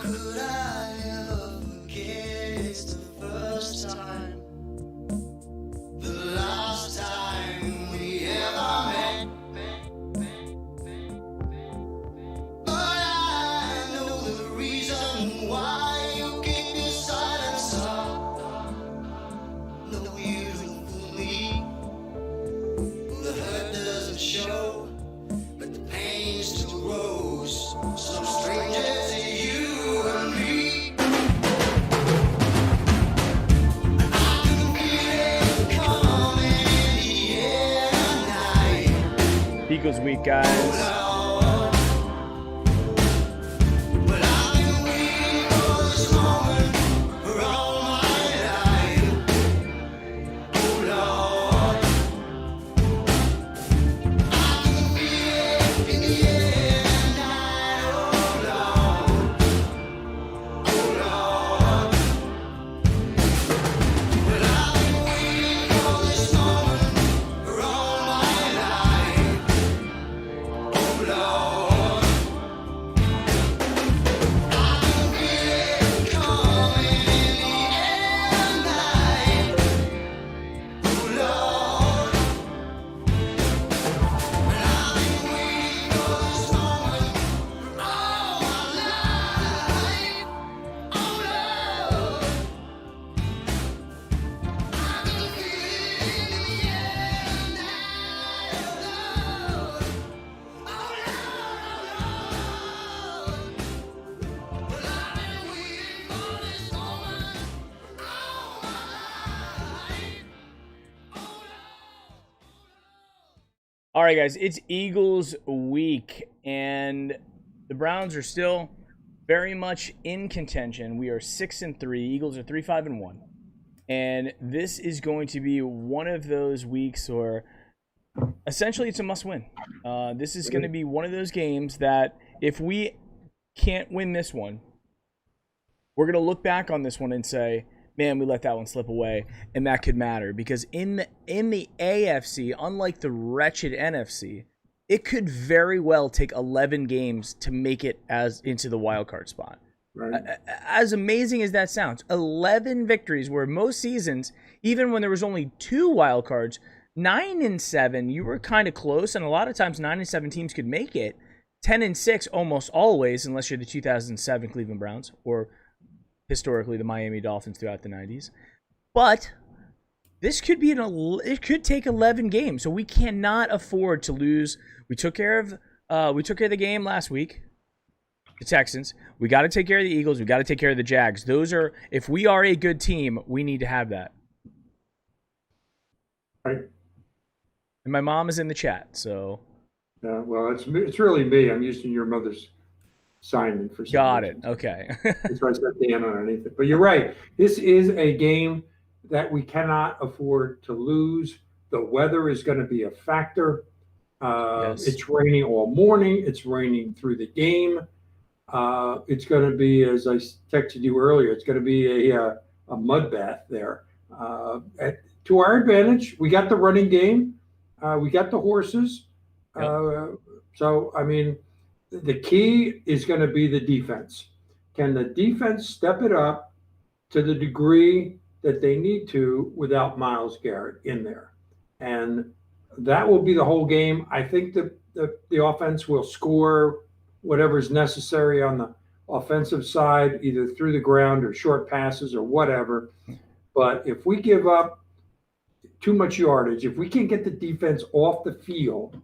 Could I ever forget it's the first time, the last time we ever met? But I know the reason why you keep your silence up. No, you don't fool me. The hurt doesn't show, but the pain still grows. Some strangers to you and me. I can feel it coming in the air tonight. Eagles week, guys. Well, I've been waiting for this moment for all my life. Oh Lord, I can feel it in the air tonight. Oh Lord, oh Lord. Well, I've been waiting for this moment for all my life. Oh Lord, I can feel it coming in the air tonight. Oh Lord, well, I've been waiting for this moment for all my life. Oh Lord, I can feel it in the air tonight. Oh Lord, well, I've been waiting for this moment all my life. All right, guys, it's Eagles week, and the Browns are still very much in contention. We are 6-3. Eagles are 3-5-1, and this is going to be one of those weeks where essentially it's a must-win. This is going to be one of those games that if we can't win this one, we're going to look back on this one and say, man, we let that one slip away, and that could matter. Because in the AFC, unlike the wretched NFC, it could very well take 11 games to make it as into the wild card spot. Right. As amazing as that sounds, 11 victories, where most seasons, even when there was only 2 wild cards, 9-7, you were kind of close, and a lot of times 9-7 teams could make it. 10-6 almost always, unless you're the 2007 Cleveland Browns or historically the Miami Dolphins throughout the 90s. But this could be it could take 11 games, so we cannot afford to lose. We took care of the game last week, the Texans. We got to take care of the Eagles. We got to take care of the Jags. Those are, if we are a good team, we need to have that. Right. And my mom is in the chat, so Well, it's really me. I'm using your mother's Simon for some got it. reason. Okay. That's why I said Dan underneath it. But you're right. This is a game that we cannot afford to lose. The weather is going to be a factor. Yes. It's raining all morning. It's raining through the game. It's going to be, as I texted you earlier, it's going to be a mud bath there. To our advantage, we got the running game. We got the horses. Yep. So, I mean, the key is going to be the defense. Can the defense step it up to the degree that they need to without Myles Garrett in there? And that will be the whole game. I think the offense will score whatever's necessary on the offensive side, either through the ground or short passes or whatever. But if we give up too much yardage, if we can get the defense off the field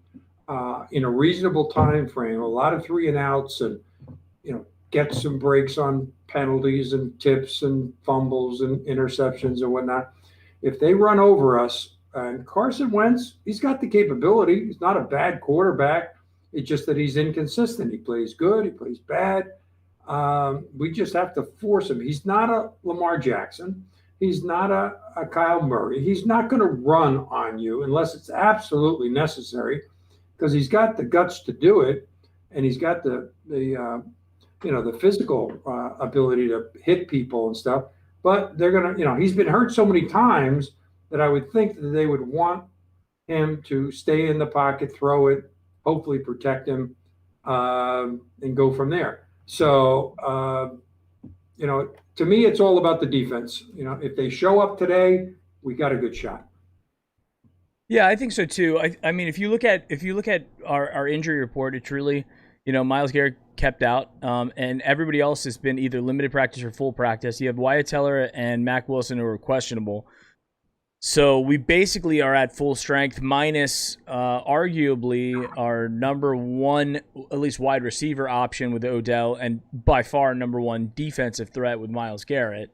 in a reasonable time frame, a lot of 3 and outs, and get some breaks on penalties and tips and fumbles and interceptions and whatnot. If they run over us, and Carson Wentz, he's got the capability. He's not a bad quarterback. It's just that he's inconsistent. He plays good. He plays bad. We just have to force him. He's not a Lamar Jackson. He's not a Kyle Murray. He's not going to run on you unless it's absolutely necessary, because he's got the guts to do it, and he's got the physical ability to hit people and stuff. But they're going to, he's been hurt so many times that I would think that they would want him to stay in the pocket, throw it, hopefully protect him, and go from there. So to me, it's all about the defense. If they show up today, we got a good shot. Yeah, I think so too. I mean, if you look at our injury report, it truly, Myles Garrett kept out, and everybody else has been either limited practice or full practice. You have Wyatt Teller and Mac Wilson who are questionable. So we basically are at full strength, minus arguably our number one, at least wide receiver option with Odell, and by far number one defensive threat with Myles Garrett.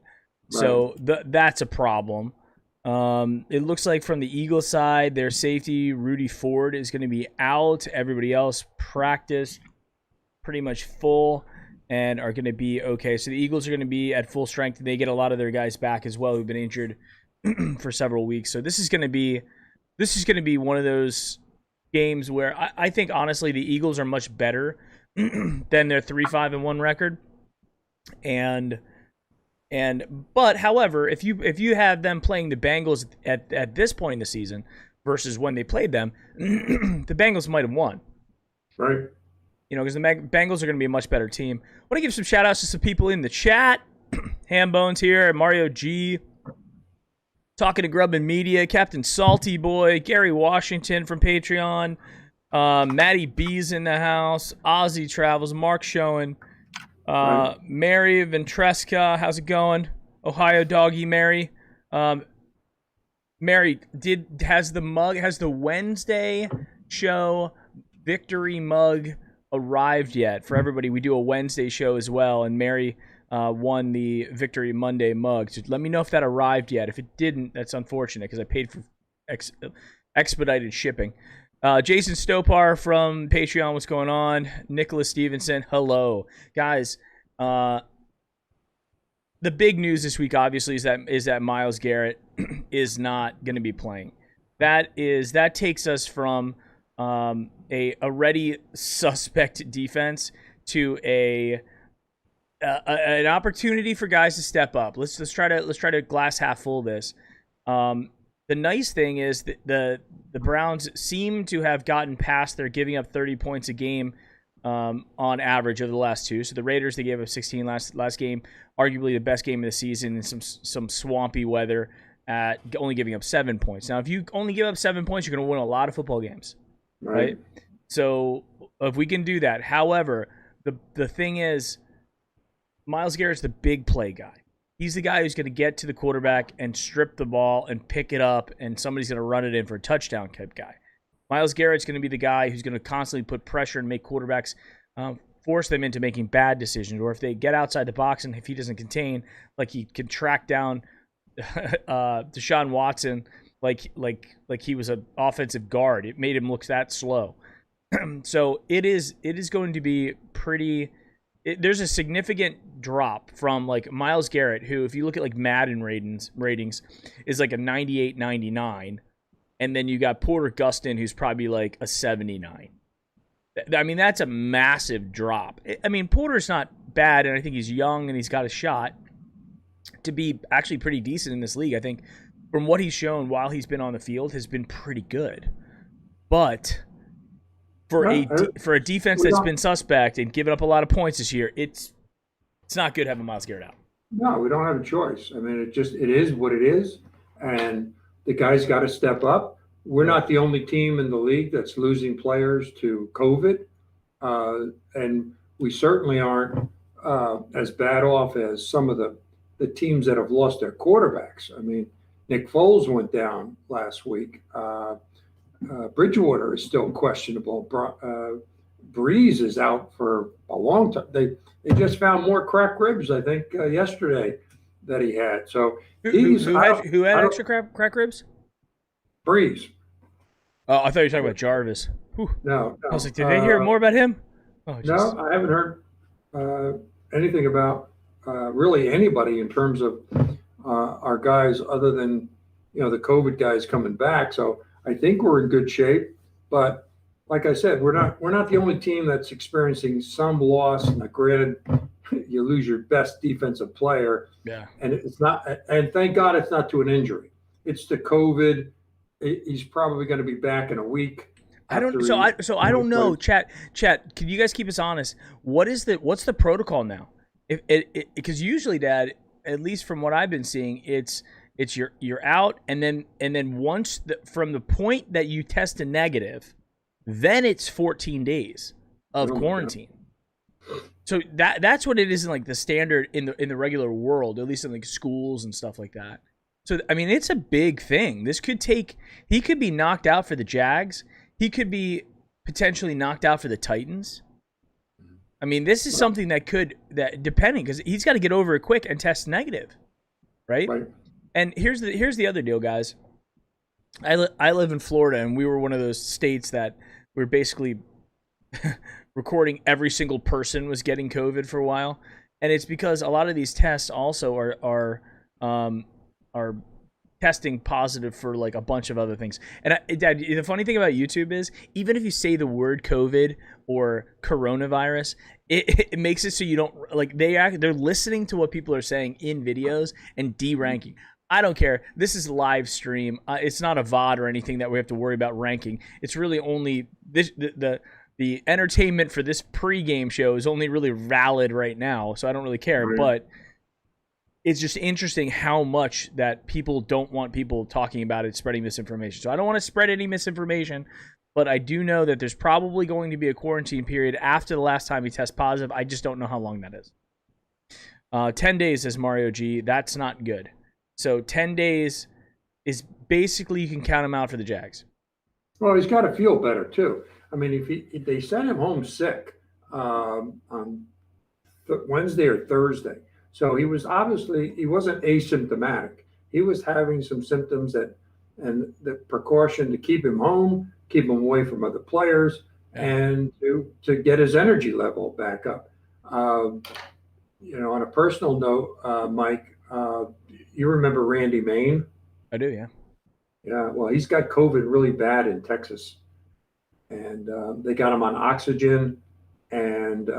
Right. So that's a problem. It looks like from the Eagles side, their safety, Rudy Ford, is going to be out. Everybody else practiced pretty much full and are going to be okay. So the Eagles are going to be at full strength. They get a lot of their guys back as well who've been injured for several weeks. So this is going to be one of those games where I think honestly the Eagles are much better than their 3-5-1 record. But however, if you have them playing the Bengals at this point in the season versus when they played them, the Bengals might have won. Right. Because the Bengals are going to be a much better team. I want to give some shout outs to some people in the chat. Hambones here, Mario G, Talking to Grub and Media, Captain Salty Boy, Gary Washington from Patreon, Maddie B's in the house, Ozzy Travels, Mark Schoen, Mary Ventresca, how's it going? Ohio Doggy Mary. Mary, has the Wednesday show victory mug arrived yet? For everybody, we do a Wednesday show as well, and Mary won the Victory Monday mug. So let me know if that arrived yet. If it didn't, that's unfortunate because I paid for expedited shipping. Jason Stopar from Patreon, what's going on? Nicholas Stevenson, hello. Guys, the big news this week, obviously, is that Myles Garrett is not going to be playing. That takes us from a already suspect defense to an opportunity for guys to step up. Let's try to glass half full this. The nice thing is that the Browns seem to have gotten past their giving up 30 points a game on average over the last two. So the Raiders, they gave up 16 last game, arguably the best game of the season in some swampy weather at only giving up 7 points. Now, if you only give up 7 points, you're going to win a lot of football games, right? So if we can do that. However, the thing is, Myles Garrett's the big play guy. He's the guy who's going to get to the quarterback and strip the ball and pick it up, and somebody's going to run it in for a touchdown type guy. Myles Garrett's going to be the guy who's going to constantly put pressure and make quarterbacks force them into making bad decisions, or if they get outside the box and if he doesn't contain, like he can track down Deshaun Watson like he was an offensive guard. It made him look that slow. So it is going to be pretty. There's a significant drop from like Myles Garrett, who, if you look at like Madden ratings is like a 98, 99. And then you got Porter Gustin, who's probably like a 79. I mean, that's a massive drop. I mean, Porter's not bad, and I think he's young and he's got a shot to be actually pretty decent in this league. I think from what he's shown while he's been on the field has been pretty good. But for a defense that's been suspect and given up a lot of points this year, it's not good having Myles Garrett out. No, we don't have a choice. I mean, it is what it is, and the guys got to step up. We're not the only team in the league that's losing players to COVID, and we certainly aren't as bad off as some of the teams that have lost their quarterbacks. I mean, Nick Foles went down last week. Bridgewater is still questionable. Breeze is out for a long time. They just found more cracked ribs, I think, yesterday that he had. So who had extra crack ribs? Breeze. Oh, I thought you were talking about Jarvis. Whew. No. I was like, did they hear more about him? Oh, no, I haven't heard anything about really anybody in terms of our guys other than the COVID guys coming back. So I think we're in good shape. But like I said, we're not the only team that's experiencing some loss. Now, granted, you lose your best defensive player. Yeah. And it's not. And thank God it's not to an injury. It's to COVID. He's probably going to be back in a week. I don't know. Chat. Can you guys keep us honest? What's the protocol now? if it because usually, Dad, at least from what I've been seeing, it's you're out, and then once from the point that you test a negative, then it's 14 days of quarantine. So that's what it is in like the standard in the regular world, at least in like schools and stuff like that. So I mean, it's a big thing. This could he could be knocked out for the Jags. He could be potentially knocked out for the Titans. I mean, this is something that depending, because he's got to get over it quick and test negative, right? And here's the other deal, guys. I live in Florida, and we were one of those states that we're basically recording every single person was getting COVID for a while, and it's because a lot of these tests also are testing positive for like a bunch of other things. And Dad, the funny thing about YouTube is, even if you say the word COVID or coronavirus, it makes it so you don't like they're listening to what people are saying in videos and de-ranking. I don't care. This is live stream. It's not a VOD or anything that we have to worry about ranking. It's really only the entertainment for this pregame show is only really valid right now, so I don't really care. Right. But it's just interesting how much that people don't want people talking about it, spreading misinformation. So I don't want to spread any misinformation, but I do know that there's probably going to be a quarantine period after the last time he tests positive. I just don't know how long that is. 10 days, says Mario G. That's not good. So 10 days is basically, you can count him out for the Jags. Well, he's got to feel better too. I mean, if they sent him home sick on Wednesday or Thursday, so he wasn't asymptomatic. He was having some symptoms and the precaution to keep him home, keep him away from other players, and to get his energy level back up. On a personal note, Mike, you remember Randy Main? I do, yeah. Yeah, well, he's got COVID really bad in Texas, and they got him on oxygen, and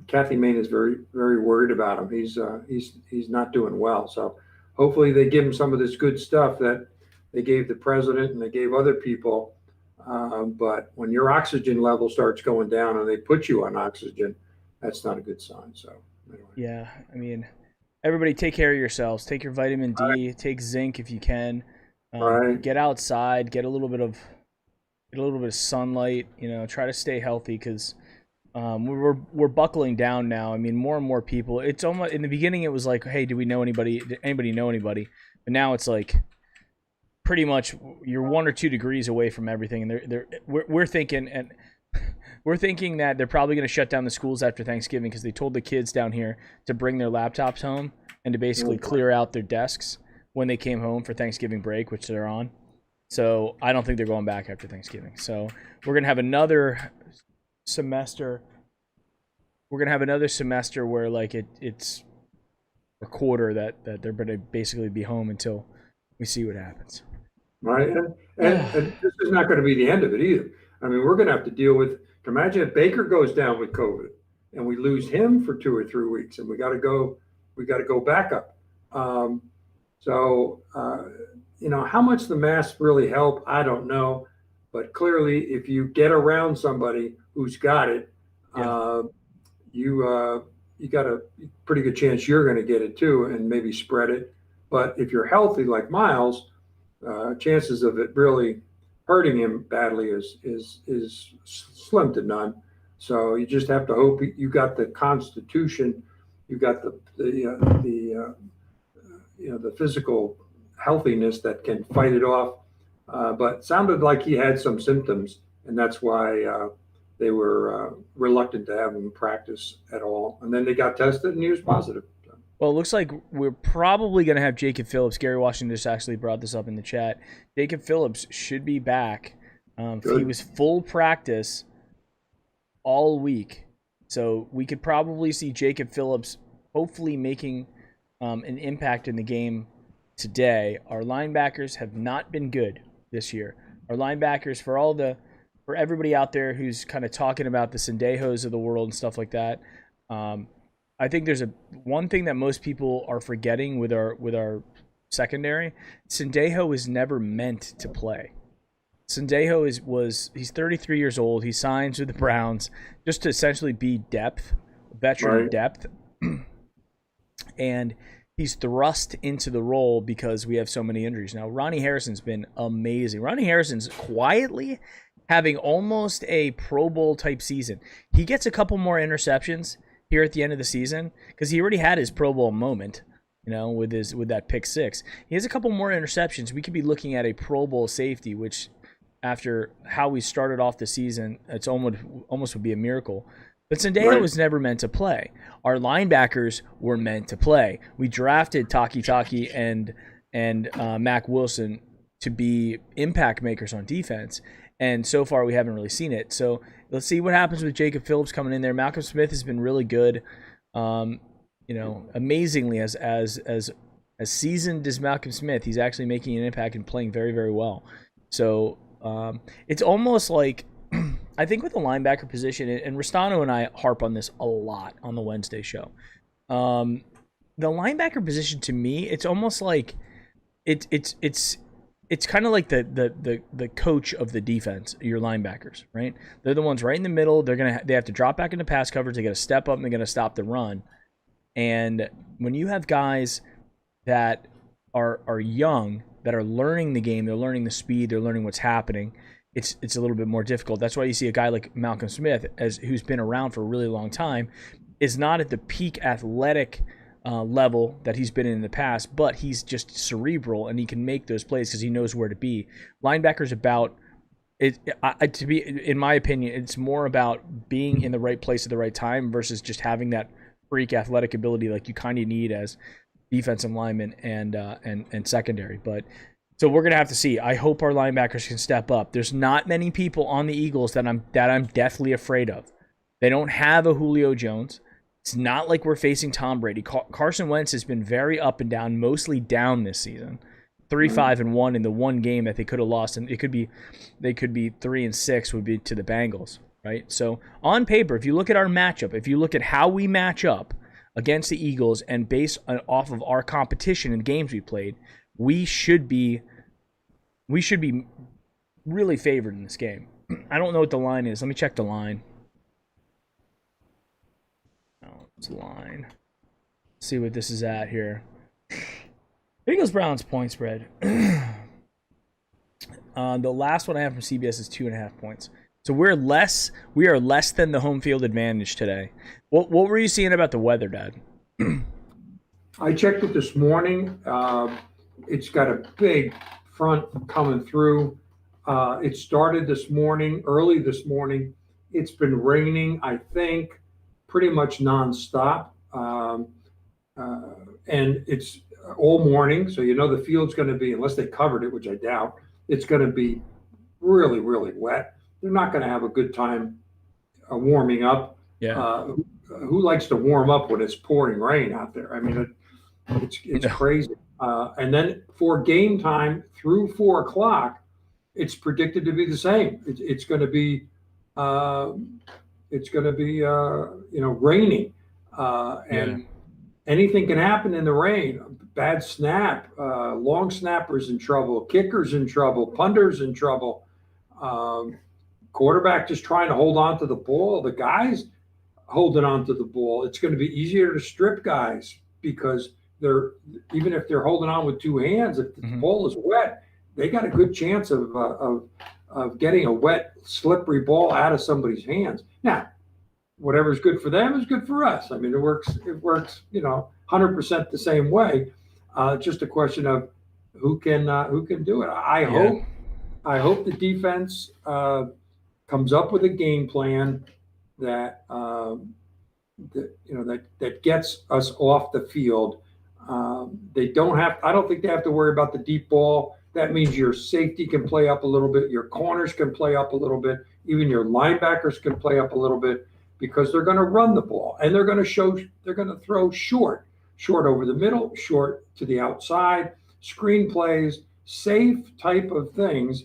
Kathy Main is very, very worried about him. He's not doing well. So hopefully they give him some of this good stuff that they gave the president and they gave other people. But when your oxygen level starts going down and they put you on oxygen, that's not a good sign. So anyway. Yeah, I mean, everybody take care of yourselves. Take your vitamin D. Take zinc if you can. Get outside. Get a little bit of sunlight. Try to stay healthy, because we're buckling down now. I mean, more and more people. It's almost, in the beginning it was like, hey, do we know anybody? Did anybody know anybody? But now it's like pretty much you're 1 or 2 degrees away from everything, and we're thinking that they're probably going to shut down the schools after Thanksgiving, because they told the kids down here to bring their laptops home and to basically clear out their desks when they came home for Thanksgiving break, which they're on. So I don't think they're going back after Thanksgiving. So we're going to have another semester. We're going to have another semester where like it's a quarter that they're going to basically be home until we see what happens. Right. And this is not going to be the end of it either. I mean, we're going to have to deal with, imagine if Baker goes down with COVID and we lose him for 2 or 3 weeks, and we got to go back up. How much the masks really help, I don't know. But clearly, if you get around somebody who's got it, you got a pretty good chance you're going to get it too, and maybe spread it. But if you're healthy like Miles, chances of it really hurting him badly is slim to none. So you just have to hope you got the constitution, you got the physical healthiness that can fight it off. But sounded like he had some symptoms, and that's why they were reluctant to have him practice at all. And then they got tested, and he was positive. Well, it looks like we're probably going to have Jacob Phillips. Gary Washington just actually brought this up in the chat. Jacob Phillips should be back. He was full practice all week. So we could probably see Jacob Phillips hopefully making an impact in the game today. Our linebackers have not been good this year. Our linebackers, for everybody out there who's kind of talking about the Sendejos of the world and stuff like that, I think there's one thing that most people are forgetting with our secondary. Sendejo was never meant to play. Sendejo he's 33 years old. He signs with the Browns just to essentially be depth veteran Right. depth. And he's thrust into the role because we have so many injuries. Now, Ronnie Harrison's been amazing. Ronnie Harrison's quietly having almost a Pro Bowl type season. He gets a couple more interceptions here at the end of the season because he already had his Pro Bowl moment, with that pick six. He has a couple more interceptions. We could be looking at a Pro Bowl safety, which after how we started off the season, it's almost would be a miracle. But Zendaya was never meant to play. Our linebackers were meant to play. We drafted Taki and Mac Wilson to be impact makers on defense, and so far we haven't really seen it. So let's see what happens with Jacob Phillips coming in there. Malcolm Smith has been really good. Amazingly, as seasoned as Malcolm Smith, he's actually making an impact and playing very, very well. So it's almost like I think with the linebacker position, and Ristano and I harp on this a lot on the Wednesday show. The linebacker position, to me, it's almost like it's kind of like the coach of the defense, your linebackers, right? They're the ones right in the middle. They have to drop back into pass coverage. They got to step up and they're going to stop the run. And when you have guys that are young, that are learning the game, they're learning the speed, they're learning what's happening, it's a little bit more difficult. That's why you see a guy like Malcolm Smith, who's been around for a really long time, is not at the peak athletic level that he's been in the past, but he's just cerebral and he can make those plays because he knows where to be. Linebackers about it. To be, in my opinion, it's more about being in the right place at the right time versus just having that freak athletic ability like you kind of need as defensive lineman and secondary. But so we're gonna have to see. I hope our linebackers can step up. There's not many people on the Eagles that I'm deathly afraid of. They don't have a Julio Jones. It's not like we're facing Tom Brady. Carson Wentz has been very up and down, mostly down this season. 3-5-1 in the one game that they could have lost, and they could be 3-6 would be to the Bengals, right? So on paper, if you look at our matchup, if you look at how we match up against the Eagles and based off of our competition and games we played, we should be really favored in this game. I don't know what the line is. Let me check the line. Oh, it's a line. Let's see what this is at here. Eagles Browns point spread. The last one I have from CBS is 2.5 points. So we are less than the home field advantage today. What were you seeing about the weather, Dad? I checked it this morning. It's got a big front coming through. It started this morning, early this morning. It's been raining, I think, pretty much nonstop. And it's all morning. So, the field's going to be, unless they covered it, which I doubt, it's going to be really, really wet. They're not going to have a good time warming up. Yeah. Who likes to warm up when it's pouring rain out there? I mean, it's crazy. And then for game time through 4 o'clock, it's predicted to be the same. It's going to be raining, and anything can happen in the rain. Bad snap, long snappers in trouble, kickers in trouble, punters in trouble. Quarterback just trying to hold on to the ball. The guys holding on to the ball. It's going to be easier to strip guys because even if they're holding on with 2 hands, if the ball is wet, they got a good chance of getting a wet, slippery ball out of somebody's hands. Now, whatever's good for them is good for us. I mean, it works, 100% the same way. Just a question of who can do it. I hope the defense comes up with a game plan that gets us off the field. I don't think they have to worry about the deep ball. That means your safety can play up a little bit, your corners can play up a little bit, even your linebackers can play up a little bit, because they're going to run the ball and they're going to throw short over the middle, short to the outside, screen plays, safe type of things,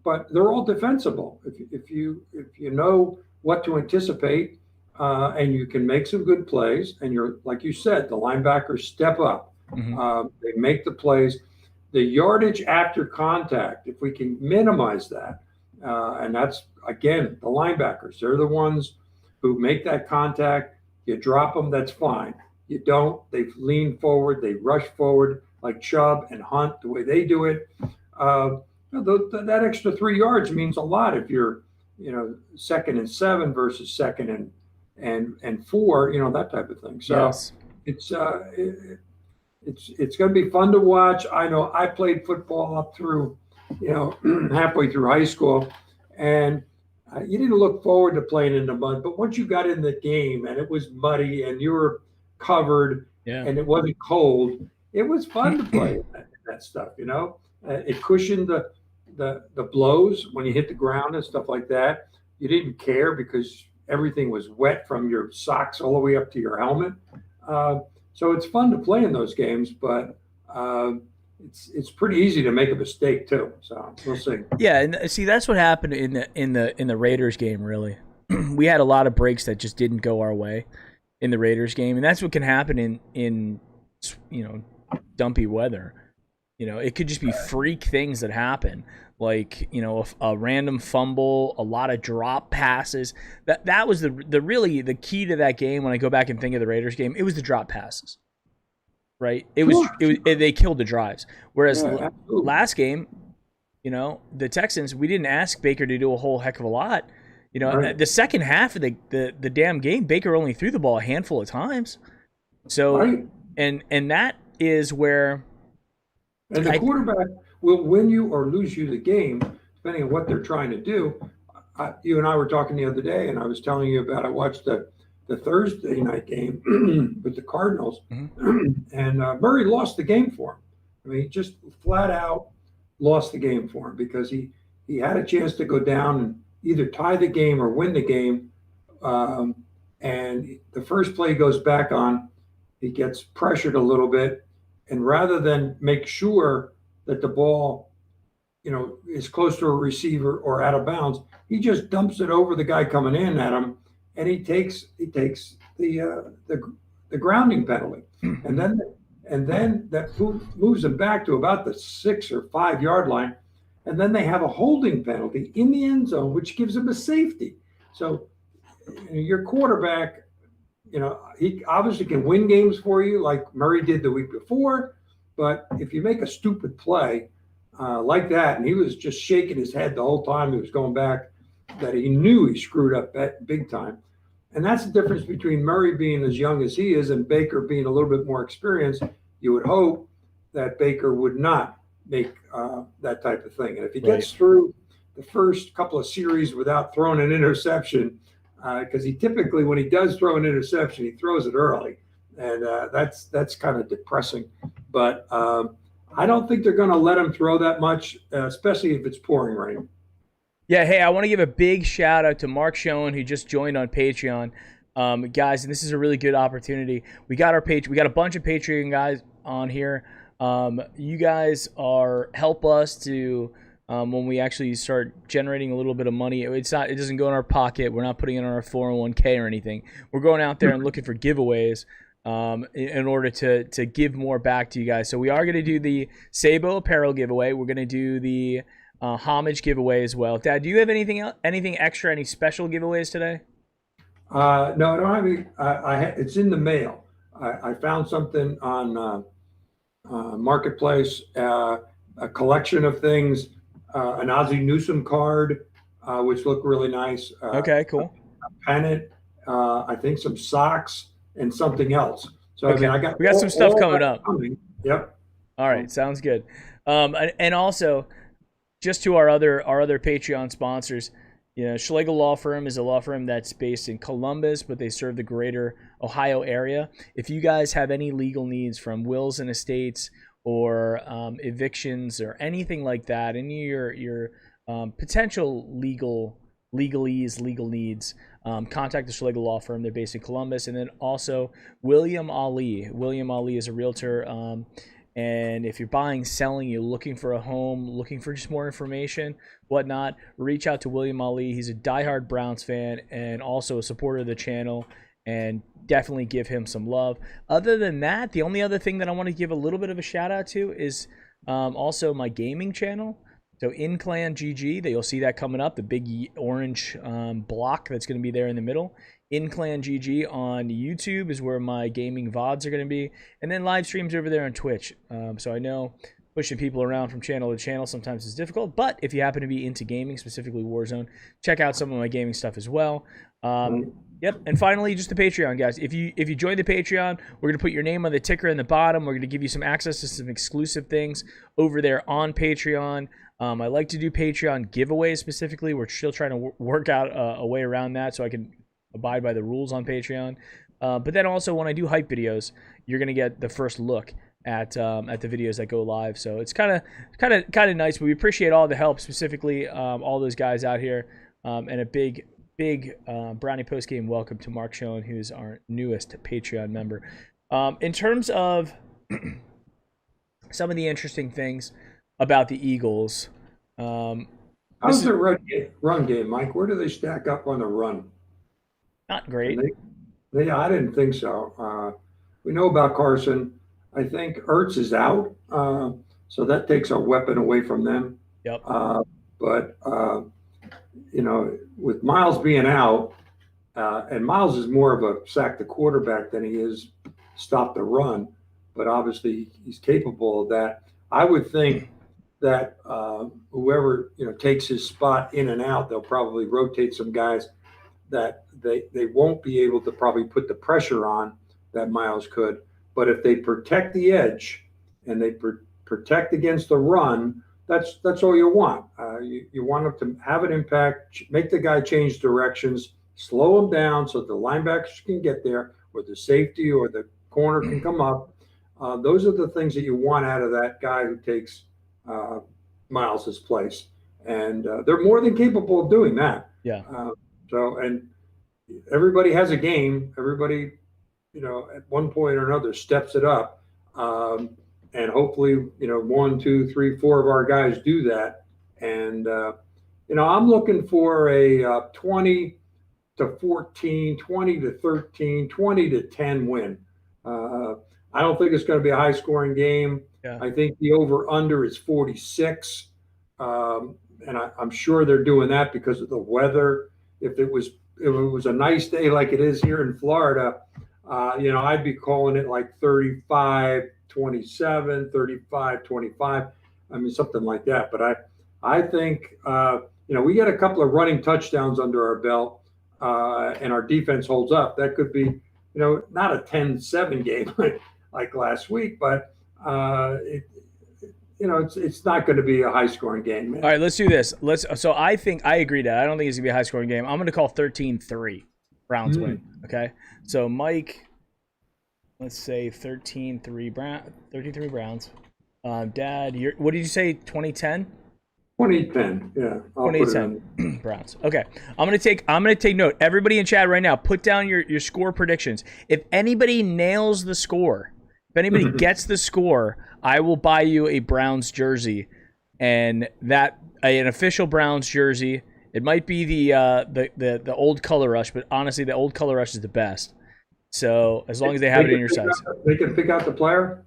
but they're all defensible. If you know what to anticipate, and you can make some good plays, and you're, like you said, the linebackers step up. They make the plays. The yardage after contact, if we can minimize that, and that's, again, the linebackers. They're the ones who make that contact. You drop them, that's fine. You don't, they lean forward, they rush forward like Chubb and Hunt, the way they do it. That extra 3 yards means a lot if you're, 2nd and 7 versus 2nd and 4, that type of thing. So Yes. it's going to be fun to watch. I know I played football up through, halfway through high school, and you didn't look forward to playing in the mud. But once you got in the game and it was muddy and you were covered and it wasn't cold, it was fun to play that stuff. It cushioned the blows when you hit the ground and stuff like that. You didn't care because everything was wet from your socks all the way up to your helmet. So it's fun to play in those games, but it's pretty easy to make a mistake too. So we'll see. Yeah, and see that's what happened in the Raiders game. Really, we had a lot of breaks that just didn't go our way in the Raiders game, and that's what can happen in dumpy weather. It could just be freak things that happen, like a random fumble, a lot of drop passes. That was the key to that game. When I go back and think of the Raiders game, it was the drop passes, right? It was they killed the drives. Whereas last game, the Texans, we didn't ask Baker to do a whole heck of a lot. Right. The second half of the damn game, Baker only threw the ball a handful of times. So Right. and that is where. And the quarterback will win you or lose you the game, depending on what they're trying to do. You and I were talking the other day, and I was telling you about I watched the Thursday night game with the Cardinals, and Murray lost the game for him. I mean, he just flat out lost the game for him because he had a chance to go down and either tie the game or win the game. And the first play goes back on, he gets pressured a little bit. And rather than make sure that the ball, is close to a receiver or out of bounds, he just dumps it over the guy coming in at him, and he takes the grounding penalty, and then that moves him back to about the 6 or 5 yard line, and then they have a holding penalty in the end zone, which gives him a safety. So your quarterback. He obviously can win games for you like Murray did the week before. But if you make a stupid play like that, and he was just shaking his head the whole time he was going back, that he knew he screwed up big time. And that's the difference between Murray being as young as he is and Baker being a little bit more experienced. You would hope that Baker would not make that type of thing. And if he gets through the first couple of series without throwing an interception, because he typically, when he does throw an interception, he throws it early, and that's kind of depressing. But I don't think they're going to let him throw that much, especially if it's pouring rain. Yeah, hey, I want to give a big shout out to Mark Schoen, who just joined on Patreon. Guys, and this is a really good opportunity. We got a bunch of Patreon guys on here. You guys help us to. When we actually start generating a little bit of money, it doesn't go in our pocket. We're not putting it on our 401k or anything. We're going out there and looking for giveaways in order to give more back to you guys. So we are going to do the Sabo apparel giveaway. We're going to do the homage giveaway as well. Dad, do you have anything extra, any special giveaways today? No, I don't have any. It's in the mail. I found something on Marketplace, a collection of things. An Ozzie Newsome card, which looked really nice. Okay, cool. A pennant, I think some socks, and something else. So okay. I mean, we got some stuff coming up. Yep. All right, sounds good. And also, just to our other Patreon sponsors, Schlegel Law Firm is a law firm that's based in Columbus, but they serve the greater Ohio area. If you guys have any legal needs from wills and estates, or evictions or anything like that, any of your potential legal needs, contact the Schlegel Law Firm. They're based in Columbus. And then also William Ali. William Ali is a realtor. And if you're buying, selling, you're looking for a home, looking for just more information, whatnot, reach out to William Ali. He's a diehard Browns fan and also a supporter of the channel. And definitely give him some love. Other than that, the only other thing that I want to give a little bit of a shout out to is also my gaming channel. So In Clan GG, you'll see that coming up, the big orange block that's going to be there in the middle. in Clan GG on YouTube is where my gaming VODs are going to be. And then live streams over there on Twitch. So I know pushing people around from channel to channel sometimes is difficult. But if you happen to be into gaming, specifically Warzone, check out some of my gaming stuff as well. Yep, and finally, just the Patreon, guys. If you join the Patreon, we're going to put your name on the ticker in the bottom. We're going to give you some access to some exclusive things over there on Patreon. I like to do Patreon giveaways specifically. We're still trying to work out a way around that so I can abide by the rules on Patreon. But then also, when I do hype videos, you're going to get the first look at the videos that go live. So it's kind of nice. But we appreciate all the help, specifically all those guys out here, and a big Brownie post-game welcome to Mark Schoen, who's our newest Patreon member. In terms of some of the interesting things about the Eagles. How's their run game, Mike? Where do they stack up on the run? Not great. I didn't think so. We know about Carson. I think Ertz is out, so that takes a weapon away from them. Yep. But with Miles being out, and Miles is more of a sack the quarterback than he is stop the run, but obviously he's capable of that. I would think that whoever takes his spot in and out, they'll probably rotate some guys that they won't be able to probably put the pressure on that Miles could. But if they protect the edge and they protect against the run, that's all you want. You want them to have an impact, make the guy change directions, slow him down so the linebackers can get there, or the safety or the corner can come up. Those are the things that you want out of that guy who takes Miles's place, and they're more than capable of doing that. Yeah. And everybody has a game. Everybody, at one point or another, steps it up. And hopefully, 1, 2, 3, 4 of our guys do that. And, I'm looking for a 20 to 14, 20 to 13, 20 to 10 win. I don't think it's going to be a high scoring game. Yeah. I think the over under is 46. And I'm sure they're doing that because of the weather. If it was a nice day like it is here in Florida, I'd be calling it like 35-27, 35-25. I mean, something like that. But I think, we get a couple of running touchdowns under our belt, and our defense holds up. That could be, not a 10-7 game like last week, but it's not going to be a high-scoring game, man. All right, let's do this. So I agree that I don't think it's going to be a high-scoring game. I'm going to call 13-3. Browns win. Okay. So Mike, let's say 13-3 Browns. Dad, what did you say? 2010? 2010. Yeah. 2010 Browns. Okay. I'm gonna take note. Everybody in chat right now, put down your score predictions. If anybody nails the score, if anybody gets the score, I will buy you a Browns jersey, and an official Browns jersey. It might be the old Color Rush, but honestly, the old Color Rush is the best. So as long as they have it in your size, they can pick out the player.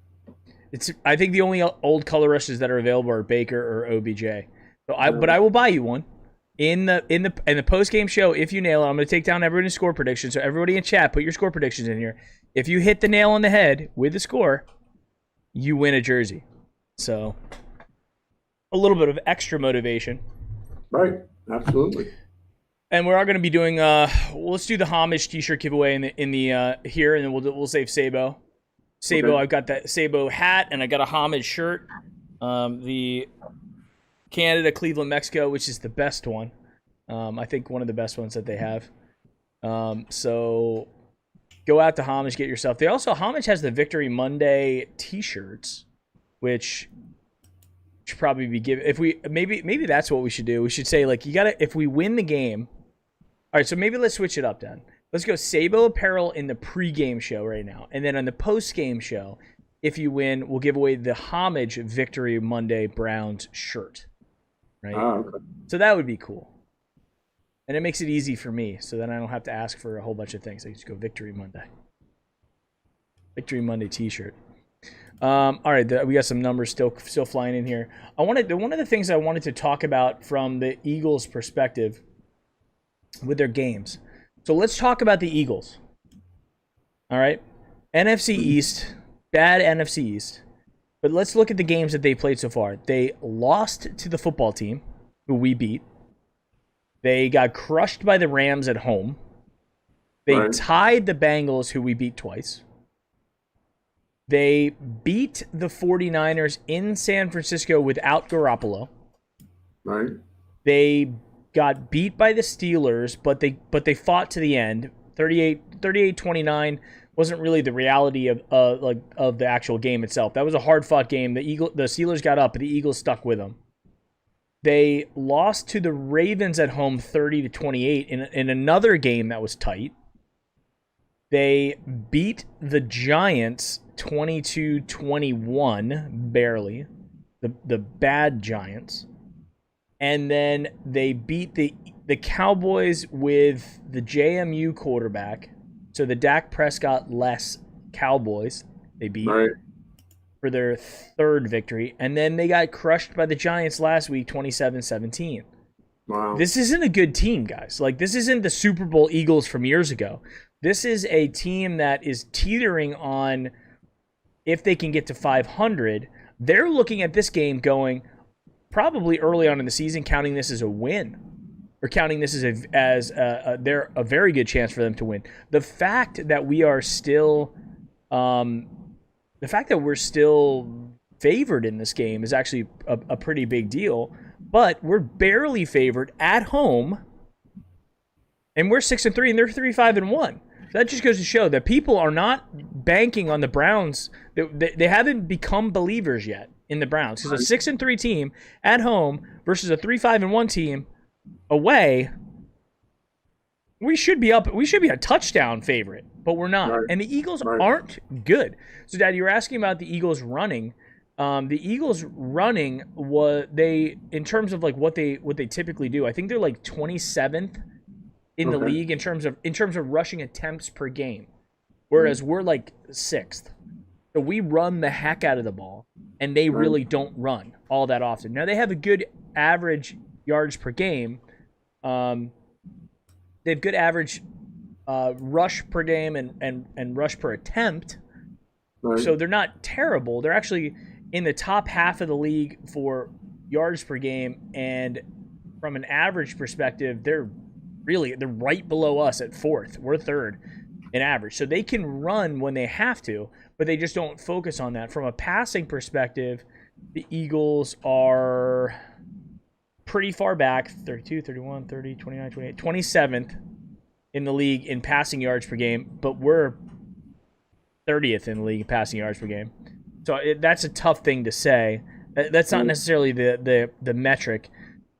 I think the only old Color Rushes that are available are Baker or OBJ. But I will buy you one in the post game show. If you nail it, I'm going to take down everybody's score prediction. So everybody in chat, put your score predictions in here. If you hit the nail on the head with the score, you win a jersey. So a little bit of extra motivation. Right. Absolutely. And we are going to be doing let's do the homage T-shirt giveaway in the here, and then we'll save Sabo. Sabo, okay. I've got that Sabo hat, and I got a homage shirt. The Canada, Cleveland, Mexico, which is the best one. I think one of the best ones that they have. So go out to Homage, get yourself. Homage has the Victory Monday T-shirts, which should probably be given. If we maybe that's what we should do. We should say if we win the game. All right, so maybe let's switch it up then. Let's go Sabo apparel in the pregame show right now, and then on the postgame show, if you win, we'll give away the Homage Victory Monday Browns shirt. Right. Okay. So that would be cool. And it makes it easy for me, so then I don't have to ask for a whole bunch of things. I just go Victory Monday. Victory Monday T-shirt. All right, we got some numbers still flying in here. One of the things I wanted to talk about from the Eagles' perspective with their games. So let's talk about the Eagles. All right. NFC East, bad NFC East. But let's look at the games that they played so far. They lost to the football team, who we beat. They got crushed by the Rams at home. They tied the Bengals, who we beat twice. They beat the 49ers in San Francisco without Garoppolo. Right. They got beat by the Steelers, but they fought to the end. 38-29 wasn't really the reality of the actual game itself. That was a hard-fought game. The Steelers got up, but the Eagles stuck with them. They lost to the Ravens at home 30-28 in another game that was tight. They beat the Giants 22-21, barely. The bad Giants. And then they beat the Cowboys with the JMU quarterback. So the Dak Prescott less Cowboys they beat for their third victory. And then they got crushed by the Giants last week, 27-17. Wow. This isn't a good team, guys. Like, this isn't the Super Bowl Eagles from years ago. This is a team that is teetering on if they can get to 500. They're looking at this game going, probably early on in the season, counting this as a win, or counting this as they're a very good chance for them to win. The fact that we're still favored in this game is actually a pretty big deal. But we're barely favored at home, and we're 6-3, and they're 3-5-1. That just goes to show that people are not banking on the Browns. They haven't become believers yet in the Browns, because a 6-3 team at home versus a 3-5-1 team away, we should be up. We should be a touchdown favorite, but we're not. Right. And the Eagles aren't good. So, Dad, you were asking about the Eagles running. The Eagles running in terms of like what they typically do. I think they're like 27th in the league in terms of rushing attempts per game, whereas we're like 6th. So we run the heck out of the ball, and they really don't run all that often. Now, they have a good average yards per game. They have good average rush per game and rush per attempt. Right. So they're not terrible. They're actually in the top half of the league for yards per game, and from an average perspective, they're right below us at 4th. We're 3rd in average. So they can run when they have to, but they just don't focus on that. From a passing perspective, the Eagles are pretty far back, 32, 31, 30, 29, 28, 27th in the league in passing yards per game, but we're 30th in the league in passing yards per game. So that's a tough thing to say. That's not necessarily the metric.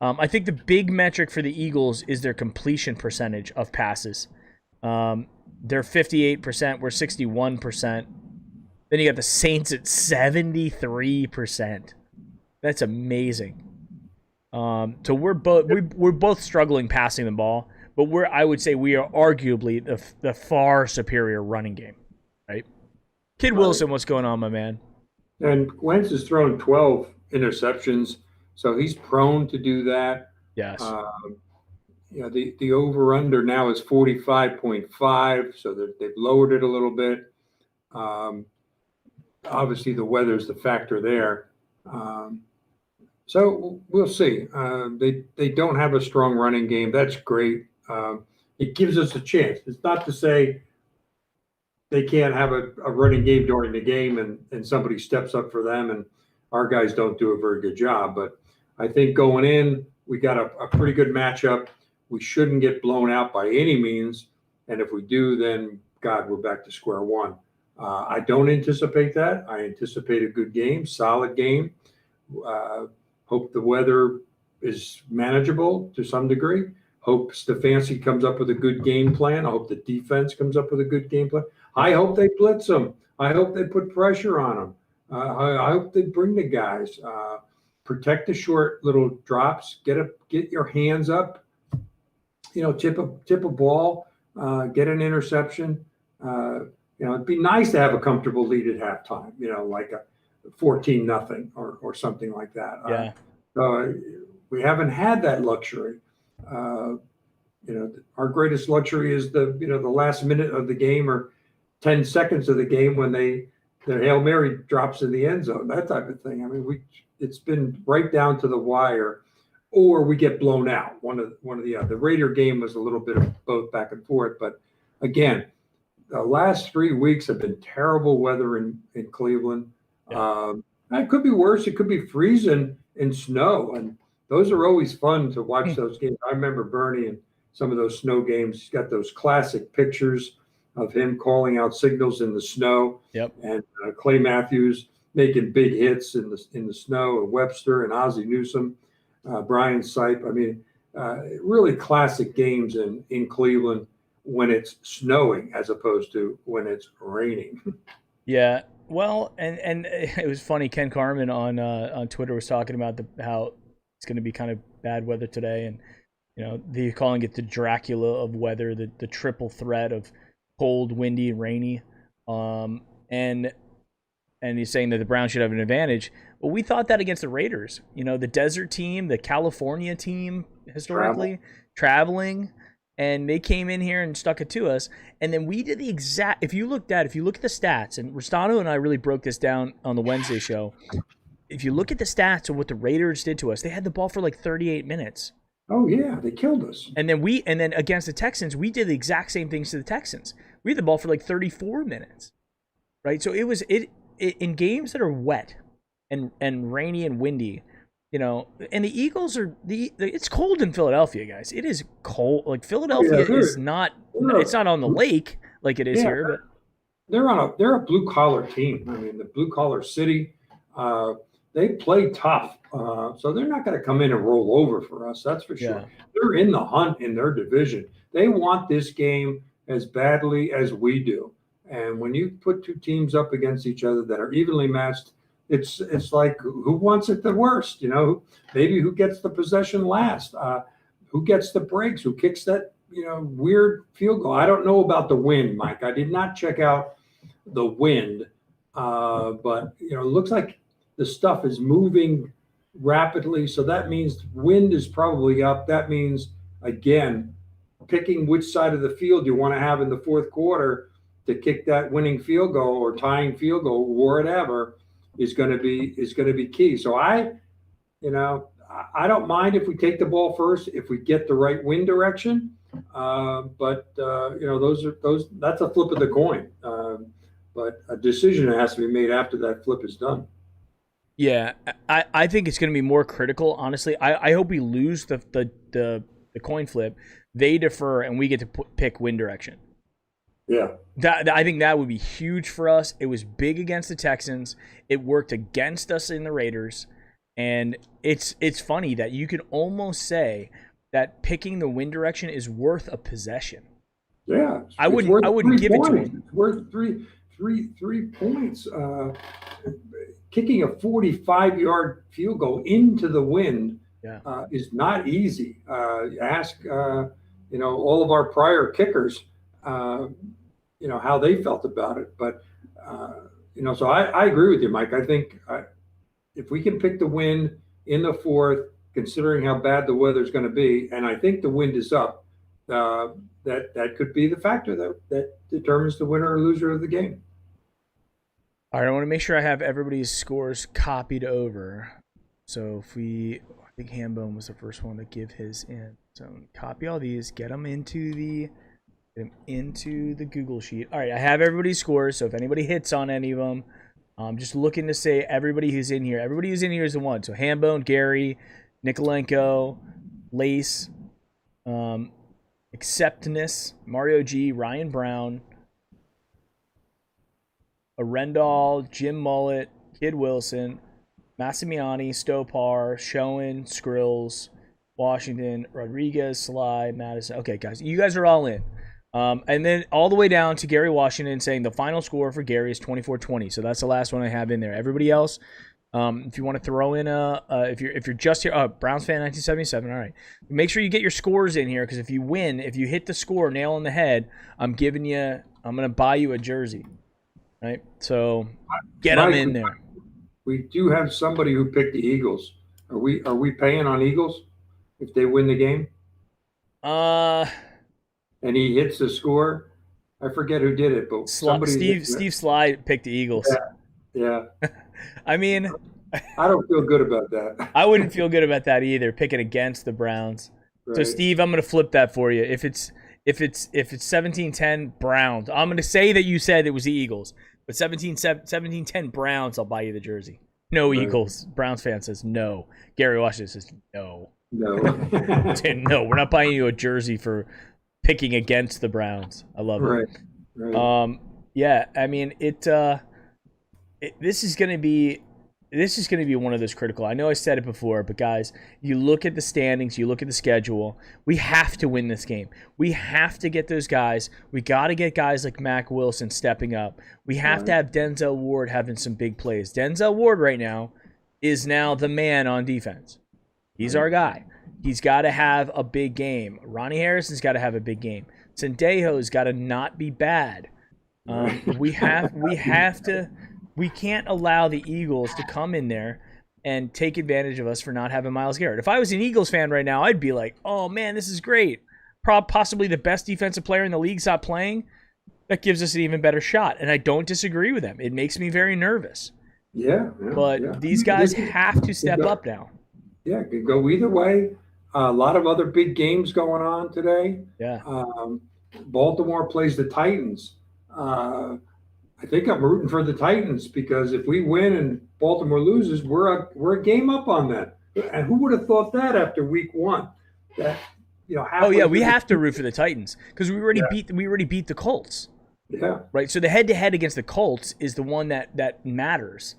I think the big metric for the Eagles is their completion percentage of passes. They're 58%. We're 61%. Then you got the Saints at 73%. That's amazing. So we're both struggling passing the ball, but I would say we are arguably the far superior running game, right? Kid Wilson, what's going on, my man? And Wentz has thrown 12 interceptions, so he's prone to do that. Yes. The over-under now is 45.5, so they've lowered it a little bit. Obviously, the weather's the factor there. So we'll see. They don't have a strong running game. That's great. It gives us a chance. It's not to say they can't have a running game during the game and somebody steps up for them and our guys don't do a very good job. But I think going in, we got a pretty good matchup. We shouldn't get blown out by any means. And if we do, then, God, we're back to square one. I don't anticipate that. I anticipate a good game, solid game. Hope the weather is manageable to some degree. Hope Stefanski comes up with a good game plan. I hope the defense comes up with a good game plan. I hope they blitz them. I hope they put pressure on them. I hope they bring the guys. Protect the short little drops. Get your hands up. Tip a ball. Get an interception. It'd be nice to have a comfortable lead at halftime. Like a 14-0 or something like that. Yeah. We haven't had that luxury. our greatest luxury is the last minute of the game or 10 seconds of the game when the Hail Mary drops in the end zone, that type of thing. I mean, it's been right down to the wire, or we get blown out. One of the other. The Raider game was a little bit of both back and forth, but again, the last 3 weeks have been terrible weather in Cleveland. Yeah. It could be worse. It could be freezing and snow, and those are always fun to watch those games. I remember Bernie and some of those snow games. He's got those classic pictures of him calling out signals in the snow. Yep. And Clay Matthews making big hits in the snow, and Webster and Ozzie Newsome, Brian Sipe. I mean, really classic games in Cleveland when it's snowing as opposed to when it's raining. Yeah. Well, and it was funny. Ken Carmen on Twitter was talking about how it's going to be kind of bad weather today, and they're calling it the Dracula of weather, the triple threat of cold, windy, and rainy. And he's saying that the Browns should have an advantage. Well, we thought that against the Raiders. The desert team, the California team, historically traveling. And they came in here and stuck it to us. And then we did the exact. If you look at the stats, and Rustano and I really broke this down on the Wednesday show. If you look at the stats of what the Raiders did to us, they had the ball for like 38 minutes. Oh yeah, they killed us. And then against the Texans, we did the exact same things to the Texans. We had the ball for like 34 minutes, right? So it in games that are wet and rainy and windy. And the Eagles it's cold in Philadelphia, guys. It is cold. Like Philadelphia is not. It's not on the lake like it is here, but they're a blue collar team. I mean, the blue collar city. They play tough, so they're not going to come in and roll over for us. That's for sure. Yeah. They're in the hunt in their division. They want this game as badly as we do. And when you put two teams up against each other that are evenly matched, it's like who wants it the worst, maybe who gets the possession last, who gets the breaks, who kicks that, weird field goal. I don't know about the wind, Mike. I did not check out the wind, but, it looks like the stuff is moving rapidly. So that means wind is probably up. That means, again, picking which side of the field you want to have in the fourth quarter to kick that winning field goal or tying field goal or whatever is going to be key. So I don't mind if we take the ball first, if we get the right wind direction. But that's a flip of the coin. But a decision has to be made after that flip is done. Yeah, I think it's going to be more critical. Honestly, I hope we lose the coin flip. They defer and we get to pick wind direction. Yeah, I think that would be huge for us. It was big against the Texans. It worked against us in the Raiders, and it's funny that you could almost say that picking the wind direction is worth a possession. Yeah, I wouldn't give it to him. It's worth three points. Kicking a 45-yard field goal into the wind is not easy. Ask all of our prior kickers. How they felt about it. But, so I agree with you, Mike. I think if we can pick the win in the fourth, considering how bad the weather is going to be, and I think the wind is up, that could be the factor that determines the winner or loser of the game. All right, I want to make sure I have everybody's scores copied over. So I think Hambone was the first one to give his in. So copy all these, get them into the Google sheet. All right, I have everybody's scores, so if anybody hits on any of them, I'm just looking to say everybody who's in here. Everybody who's in here is the one. So Hambone, Gary, Nikolenko, Lace, Acceptness, Mario G, Ryan Brown, Arendal, Jim Mullet, Kid Wilson, Massimiani, Stopar, Schoen, Skrills, Washington, Rodriguez, Sly, Madison. Okay, guys, you guys are all in. And then all the way down to Gary Washington saying the final score for Gary is 24-20. So that's the last one I have in there. Everybody else, if you want to throw in if you're just here, Browns fan 1977. All right, make sure you get your scores in here because if you win, if you hit the score nail on the head, I'm gonna buy you a jersey. Right, so get them in there. We do have somebody who picked the Eagles. Are we paying on Eagles if they win the game? Uh, and he hits the score. I forget who did it, but somebody. Steve Slide picked the Eagles. Yeah. I mean, I don't feel good about that. I wouldn't feel good about that either, picking against the Browns. Right. So Steve, I'm gonna flip that for you. If it's 17-10 Browns, I'm gonna say that you said it was the Eagles, but 17-10 Browns, I'll buy you the jersey. No Right. Eagles. Browns fan says no. Gary Washington says no. No. No, we're not buying you a jersey for picking against the Browns. I love it. Right. Yeah, I mean this is gonna be one of those critical. I know I said it before, but guys, you look at the standings, you look at the schedule. We have to win this game. We have to get those guys. We got to get guys like Mac Wilson stepping up. We have to have Denzel Ward having some big plays. Denzel Ward right now is now the man on defense. He's our guy. He's got to have a big game. Ronnie Harrison's got to have a big game. Sendejo's got to not be bad. We have to. We can't allow the Eagles to come in there and take advantage of us for not having Myles Garrett. If I was an Eagles fan right now, I'd be like, oh, man, this is great. Possibly the best defensive player in the league's not playing. That gives us an even better shot. And I don't disagree with them. It makes me very nervous. Yeah. But these guys have to step up now. Yeah, it could go either way. A lot of other big games going on today. Yeah. Baltimore plays the Titans. I think I'm rooting for the Titans because if we win and Baltimore loses, we're a game up on that. And who would have thought that after week one? That we have to root for the Titans because we already beat the Colts. Yeah. Right. So the head-to-head against the Colts is the one that matters.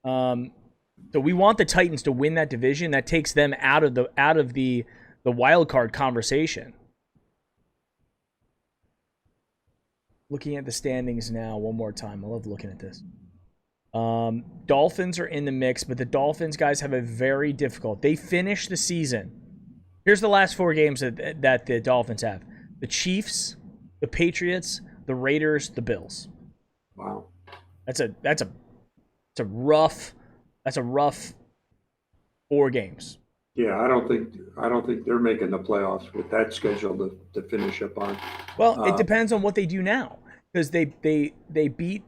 So we want the Titans to win that division. That takes them out of the wild card conversation. Looking at the standings now one more time. I love looking at this. Dolphins are in the mix, but the Dolphins guys have a very difficult. They finished the season. Here's the last 4 games that the Dolphins have: the Chiefs, the Patriots, the Raiders, the Bills. Wow, that's a rough 4 games. Yeah, I don't think they're making the playoffs with that schedule to finish up on. Well, it depends on what they do now, because they beat.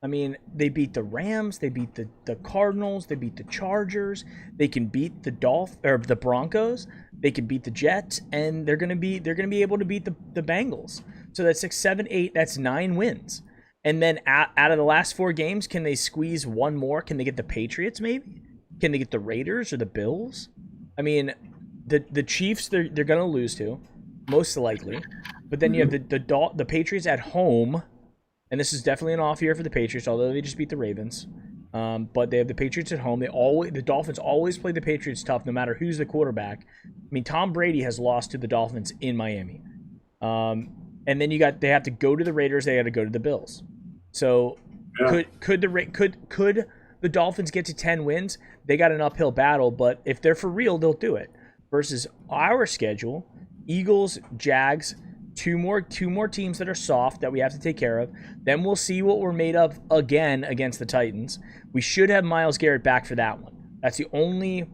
I mean, they beat the Rams, they beat the Cardinals, they beat the Chargers. They can beat the Broncos. They can beat the Jets, and they're gonna be able to beat the Bengals. So that's 6, 7, 8. That's 9 wins. And then out of the last 4 games, can they squeeze one more? Can they get the Patriots? Maybe. Can they get the Raiders or the Bills? I mean, the Chiefs they're gonna lose to, most likely. But then you have the Patriots at home. And this is definitely an off year for the Patriots, although they just beat the Ravens. But they have the Patriots at home. The Dolphins always play the Patriots tough, no matter who's the quarterback. I mean, Tom Brady has lost to the Dolphins in Miami. And then they have to go to the Raiders. They got to go to the Bills. So could the Dolphins get to 10 wins? They got an uphill battle, but if they're for real, they'll do it. Versus our schedule: Eagles, Jags. Two more teams that are soft that we have to take care of. Then we'll see what we're made of again against the Titans. We should have Myles Garrett back for that one. That's the only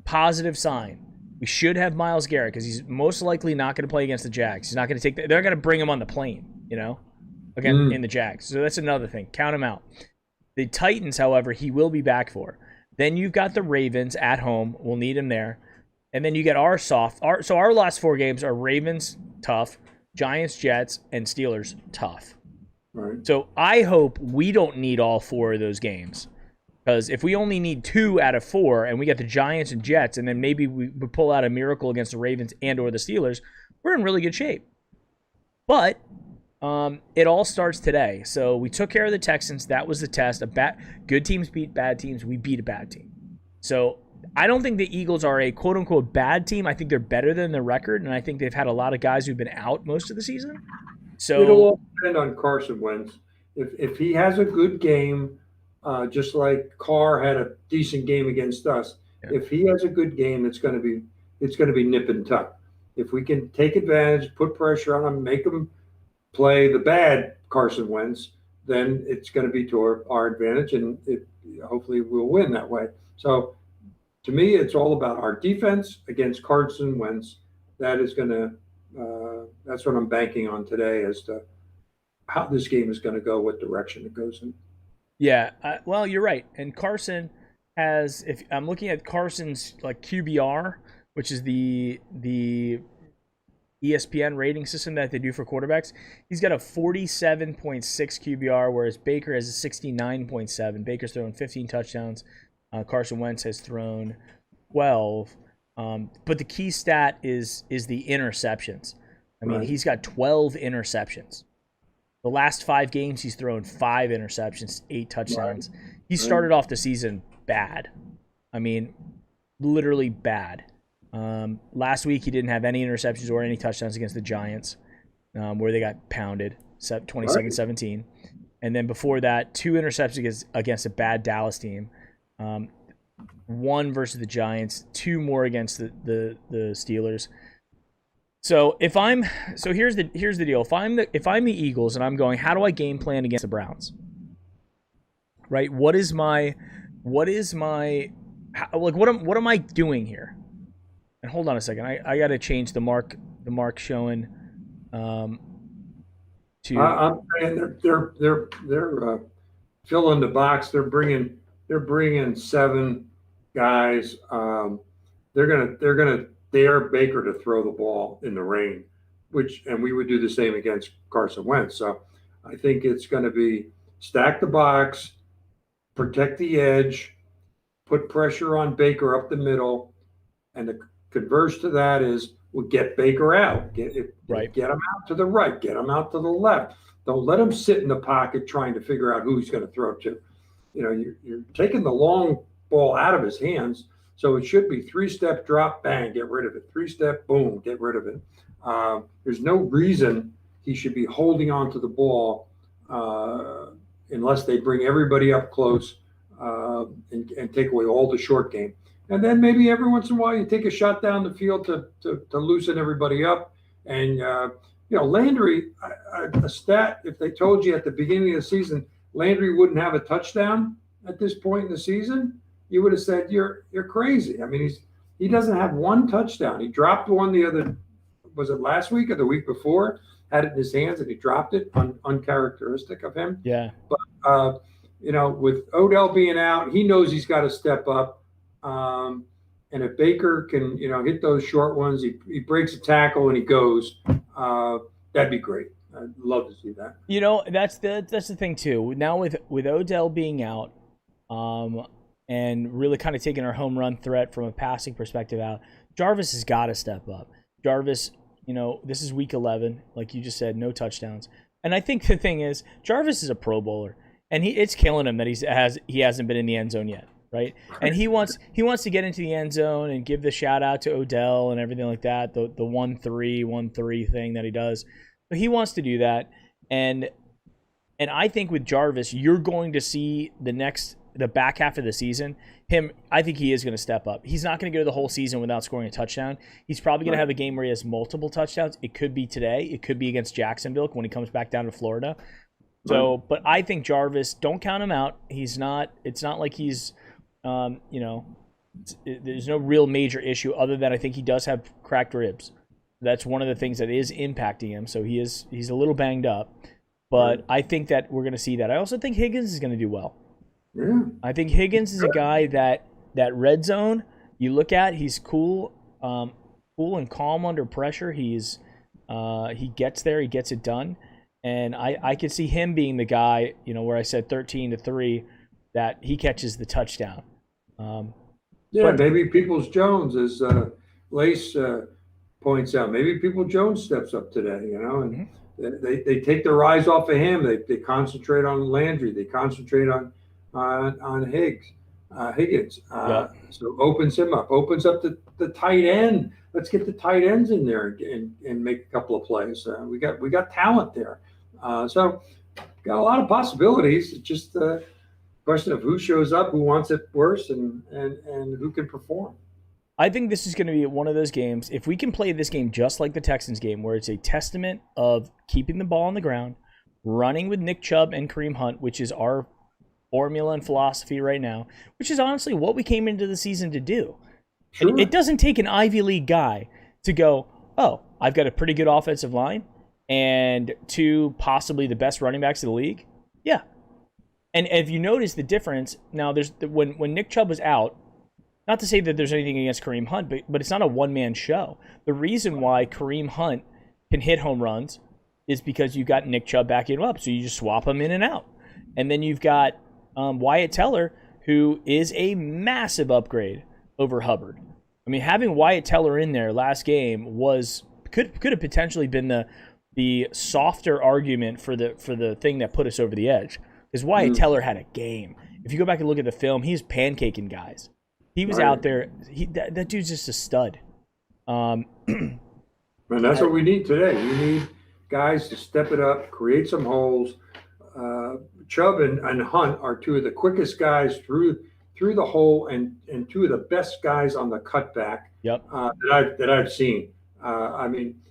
positive sign. We should have Myles Garrett because he's most likely not going to play against the Jags. He's not going to they're going to bring him on the plane, again in the Jags. So that's another thing. Count him out. The Titans, however, he will be back for. Then you've got the Ravens at home. We'll need him there. And then you get our last 4 games are Ravens, tough. Giants, Jets, and Steelers, tough. Right. So I hope we don't need all 4 of those games. Because if we only need 2 out of 4, and we get the Giants and Jets, and then maybe we pull out a miracle against the Ravens and or the Steelers, we're in really good shape. But it all starts today. So we took care of the Texans. That was the test. Good teams beat bad teams. We beat a bad team. So I don't think the Eagles are a quote-unquote bad team. I think they're better than their record, and I think they've had a lot of guys who've been out most of the season. So it'll all depend on Carson Wentz. If he has a good game, just like Carr had a decent game against us, if he has a good game, it's going to be nip and tuck. If we can take advantage, put pressure on him, make him play the bad Carson Wentz, then it's going to be to our advantage, and hopefully we'll win that way. So, to me, it's all about our defense against Carson Wentz. That is going to That's what I'm banking on today as to how this game is going to go, what direction it goes in. Yeah, well, you're right. And Carson has, if I'm looking at Carson's like QBR, which is the ESPN rating system that they do for quarterbacks, he's got a 47.6 QBR, whereas Baker has a 69.7. Baker's thrown 15 touchdowns. Carson Wentz has thrown 12. But the key stat is the interceptions. I mean, he's got 12 interceptions. The last 5 games, he's thrown 5 interceptions, 8 touchdowns. He started off the season bad. I mean, literally bad. Last week, he didn't have any interceptions or any touchdowns against the Giants, where they got pounded, 27-17. And then before that, 2 interceptions against a bad Dallas team. 1 versus the Giants, 2 more against the Steelers. So here's the deal. If I'm the Eagles and I'm going, how do I game plan against the Browns? Right? What am I doing here? And hold on a second. I got to change the mark showing to I'm saying they're filling the box. They're bringing 7 guys. They're gonna dare Baker to throw the ball in the rain, and we would do the same against Carson Wentz. So I think it's going to be stack the box, protect the edge, put pressure on Baker up the middle, and the converse to that is we'll get Baker out. Get him out to the right, get him out to the left. Don't let him sit in the pocket trying to figure out who he's going to throw to. You know, you're taking the long ball out of his hands. So it should be 3-step drop, bang, get rid of it. 3-step, boom, get rid of it. There's no reason he should be holding on to the ball unless they bring everybody up close and take away all the short game. And then maybe every once in a while you take a shot down the field to loosen everybody up. And, Landry, a stat, if they told you at the beginning of the season Landry wouldn't have a touchdown at this point in the season, you would have said you're crazy. I mean, he doesn't have 1 touchdown. He dropped one was it last week or the week before? Had it in his hands and he dropped it, uncharacteristic of him. Yeah. But with Odell being out, he knows he's got to step up. And if Baker can hit those short ones, he breaks a tackle and he goes. That'd be great. I'd love to see that. That's the thing too. Now with Odell being out, and really kind of taking our home run threat from a passing perspective out, Jarvis has got to step up. Jarvis, this is week 11, like you just said, no touchdowns. And I think the thing is, Jarvis is a Pro Bowler, and it's killing him that he hasn't been in the end zone yet, right? And he wants to get into the end zone and give the shout out to Odell and everything like that, the 1-3 thing that he does. But he wants to do that, and I think with Jarvis, you're going to see the back half of the season, I think he is going to step up. He's not going to go the whole season without scoring a touchdown. He's probably going to have a game where he has multiple touchdowns. It could be today. It could be against Jacksonville when he comes back down to Florida. So, but I think Jarvis, don't count him out. It's not like he's, there's no real major issue other than I think he does have cracked ribs. That's one of the things that is impacting him. So he's a little banged up. But I think that we're going to see that. I also think Higgins is going to do well. Yeah. I think Higgins is a guy that red zone you look at, he's cool and calm under pressure. He gets there, he gets it done, and I could see him being the guy, where I said 13-3, that he catches the touchdown. Maybe Peoples-Jones, as Lace points out, maybe Peoples-Jones steps up today, and they take their eyes off of him. They concentrate on Landry. They concentrate on Higgins. So opens him up, opens up the tight end. Let's get the tight ends in there and make a couple of plays. We got talent there. So got a lot of possibilities. It's just a question of who shows up, who wants it worse, and who can perform. I think this is going to be one of those games. If we can play this game just like the Texans game, where it's a testament of keeping the ball on the ground, running with Nick Chubb and Kareem Hunt, which is our formula and philosophy right now, which is honestly what we came into the season to do. Sure. It doesn't take an Ivy League guy to go, oh, I've got a pretty good offensive line and 2 possibly the best running backs in the league. Yeah. And if you notice the difference, now there's when Nick Chubb was out, not to say that there's anything against Kareem Hunt, but it's not a one-man show. The reason why Kareem Hunt can hit home runs is because you've got Nick Chubb backing him up, so you just swap him in and out. And then you've got Wyatt Teller, who is a massive upgrade over Hubbard. I mean, having Wyatt Teller in there last game could have potentially been the softer argument for the thing that put us over the edge. Because Wyatt Teller had a game. If you go back and look at the film, he's pancaking guys. He was out there. That dude's just a stud. And that's what we need today. We need guys to step it up, create some holes. Chubb and Hunt are 2 of the quickest guys through the hole and 2 of the best guys on the cutback. Yep. That I've seen. I mean,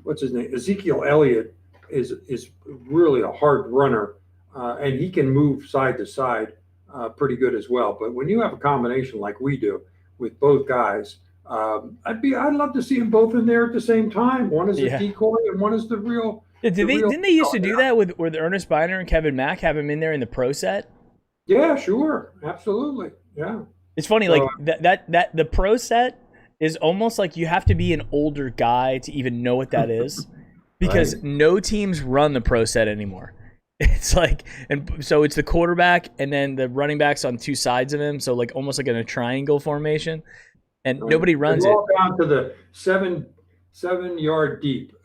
what's his name? Ezekiel Elliott is really a hard runner, and he can move side to side pretty good as well. But when you have a combination like we do with both guys, I'd love to see them both in there at the same time. One is a decoy and one is the real. Didn't they used to do that with Ernest Biner and Kevin Mack, have him in there in the pro set? Yeah, sure, absolutely, yeah. It's funny, like that the pro set is almost like you have to be an older guy to even know what that is, because no teams run the pro set anymore. It's like, and so it's the quarterback and then the running backs on 2 sides of him, so like almost like in a triangle formation, and nobody runs it. All down to the 7 yard deep.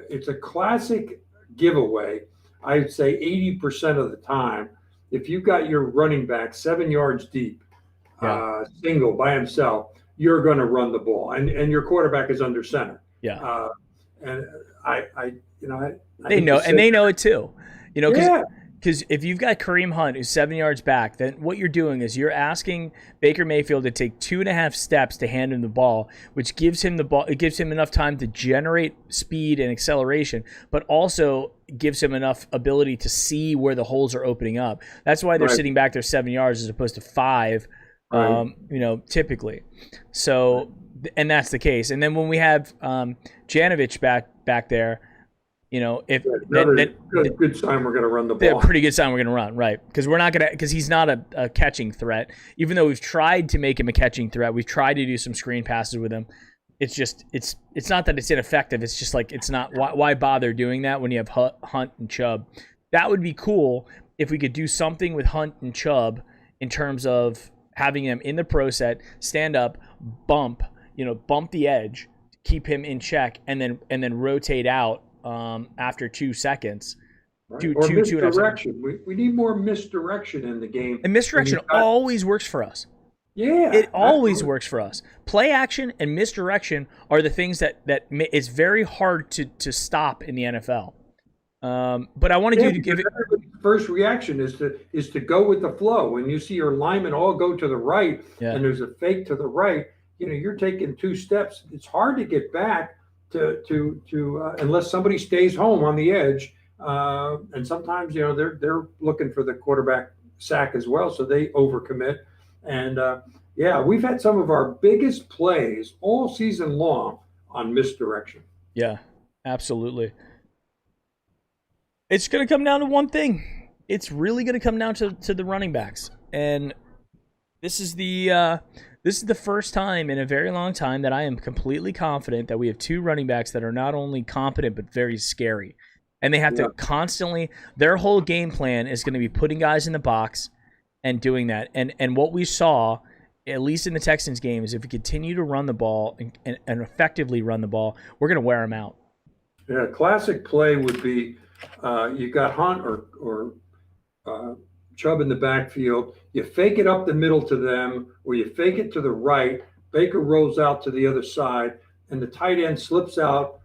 It's a classic giveaway. I'd say 80% of the time, if you've got your running back 7 yards deep, single by himself, you're going to run the ball, and your quarterback is under center. Yeah, and they know it too. You know, because if you've got Kareem Hunt who's 7 yards back, then what you're doing is you're asking Baker Mayfield to take 2.5 steps to hand him the ball, which gives him the ball. It gives him enough time to generate speed and acceleration, but also gives him enough ability to see where the holes are opening up. That's why they're sitting back there 7 yards as opposed to 5. Typically. So, and that's the case. And then when we have Janovich back there, you know, if good sign we're going to run the ball. Pretty good sign we're going to run, right? Because he's not a catching threat. Even though we've tried to make him a catching threat, we've tried to do some screen passes with him. It's just it's not that it's ineffective. It's just like it's not. Why bother doing that when you have Hunt and Chubb? That would be cool if we could do something with Hunt and Chubb in terms of having him in the pro set, stand up, bump the edge, keep him in check, and then rotate out after 2 seconds. Right. Or misdirection. We need more misdirection in the game. And misdirection always works for us. Yeah. It always works for us. Play action and misdirection are the things that it's very hard to stop in the NFL. But I wanted you to give it. First reaction is to go with the flow. When you see your linemen all go to the right and there's a fake to the right, you're taking 2 steps. It's hard to get back to unless somebody stays home on the edge. And sometimes they're looking for the quarterback sack as well, so they overcommit. And we've had some of our biggest plays all season long on misdirection. Yeah, absolutely. It's going to come down to one thing. It's really going to come down to the running backs. And this is the first time in a very long time that I am completely confident that we have 2 running backs that are not only competent but very scary. And they have to constantly, their whole game plan is going to be putting guys in the box and doing that. And what we saw, at least in the Texans game, is if we continue to run the ball and effectively run the ball, we're going to wear them out. Yeah, classic play would be you got Hunt or Chubb in the backfield. You fake it up the middle to them, or you fake it to the right. Baker rolls out to the other side, and the tight end slips out,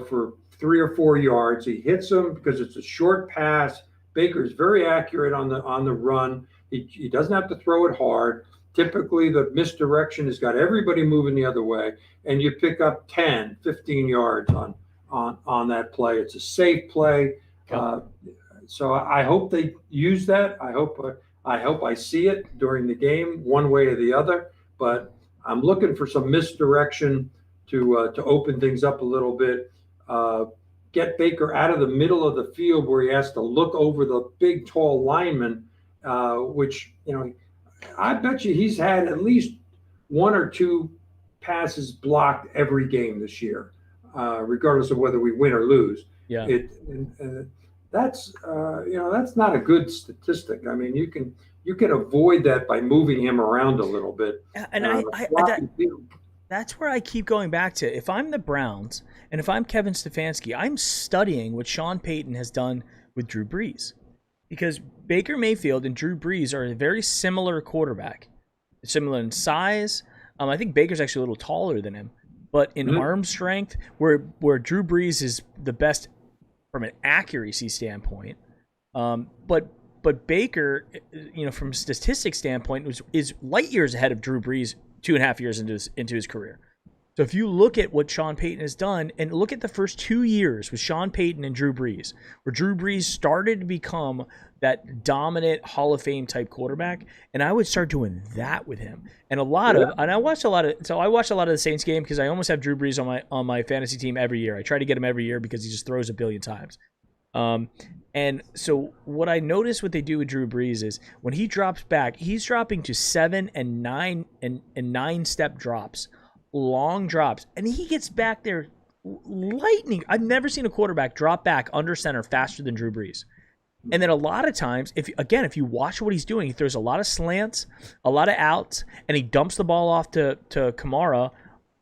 for 3 or 4 yards. He hits him because it's a short pass. Baker's very accurate on the run. He doesn't have to throw it hard. Typically, the misdirection has got everybody moving the other way, and you pick up 10, 15 yards on that play. It's a safe play. So I hope they use that. I hope I see it during the game, one way or the other. But I'm looking for some misdirection to open things up a little bit. Get Baker out of the middle of the field where he has to look over the big, tall lineman, which, I bet you he's had at least one or two passes blocked every game this year, regardless of whether we win or lose. Yeah. That's that's not a good statistic. I mean, you can avoid that by moving him around a little bit. And that's where I keep going back to. If I'm the Browns and if I'm Kevin Stefanski, I'm studying what Sean Payton has done with Drew Brees, because Baker Mayfield and Drew Brees are a very similar quarterback, similar in size. I think Baker's actually a little taller than him, but in arm strength, where Drew Brees is the best from an accuracy standpoint, but Baker, from a statistics standpoint, is light years ahead of Drew Brees 2.5 years into his career. So if you look at what Sean Payton has done, and look at the first 2 years with Sean Payton and Drew Brees, where Drew Brees started to become that dominant Hall of Fame type quarterback, and I would start doing that with him. And I watched a lot of the Saints game because I almost have Drew Brees on my fantasy team every year. I try to get him every year because he just throws a billion times. And so what I notice what they do with Drew Brees is when he drops back, he's dropping to 7 and 9 step drops, long drops, and he gets back there lightning. I've never seen a quarterback drop back under center faster than Drew Brees. And then a lot of times, if you watch what he's doing, he throws a lot of slants, a lot of outs, and he dumps the ball off to Kamara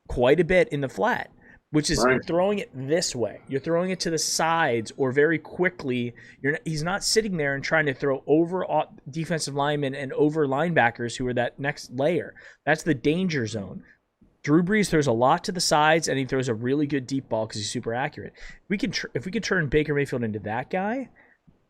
quite a bit in the flat, which is throwing it this way. You're throwing it to the sides or very quickly. He's not sitting there and trying to throw over defensive linemen and over linebackers who are that next layer. That's the danger zone. Drew Brees throws a lot to the sides, and he throws a really good deep ball because he's super accurate. If we could turn Baker Mayfield into that guy,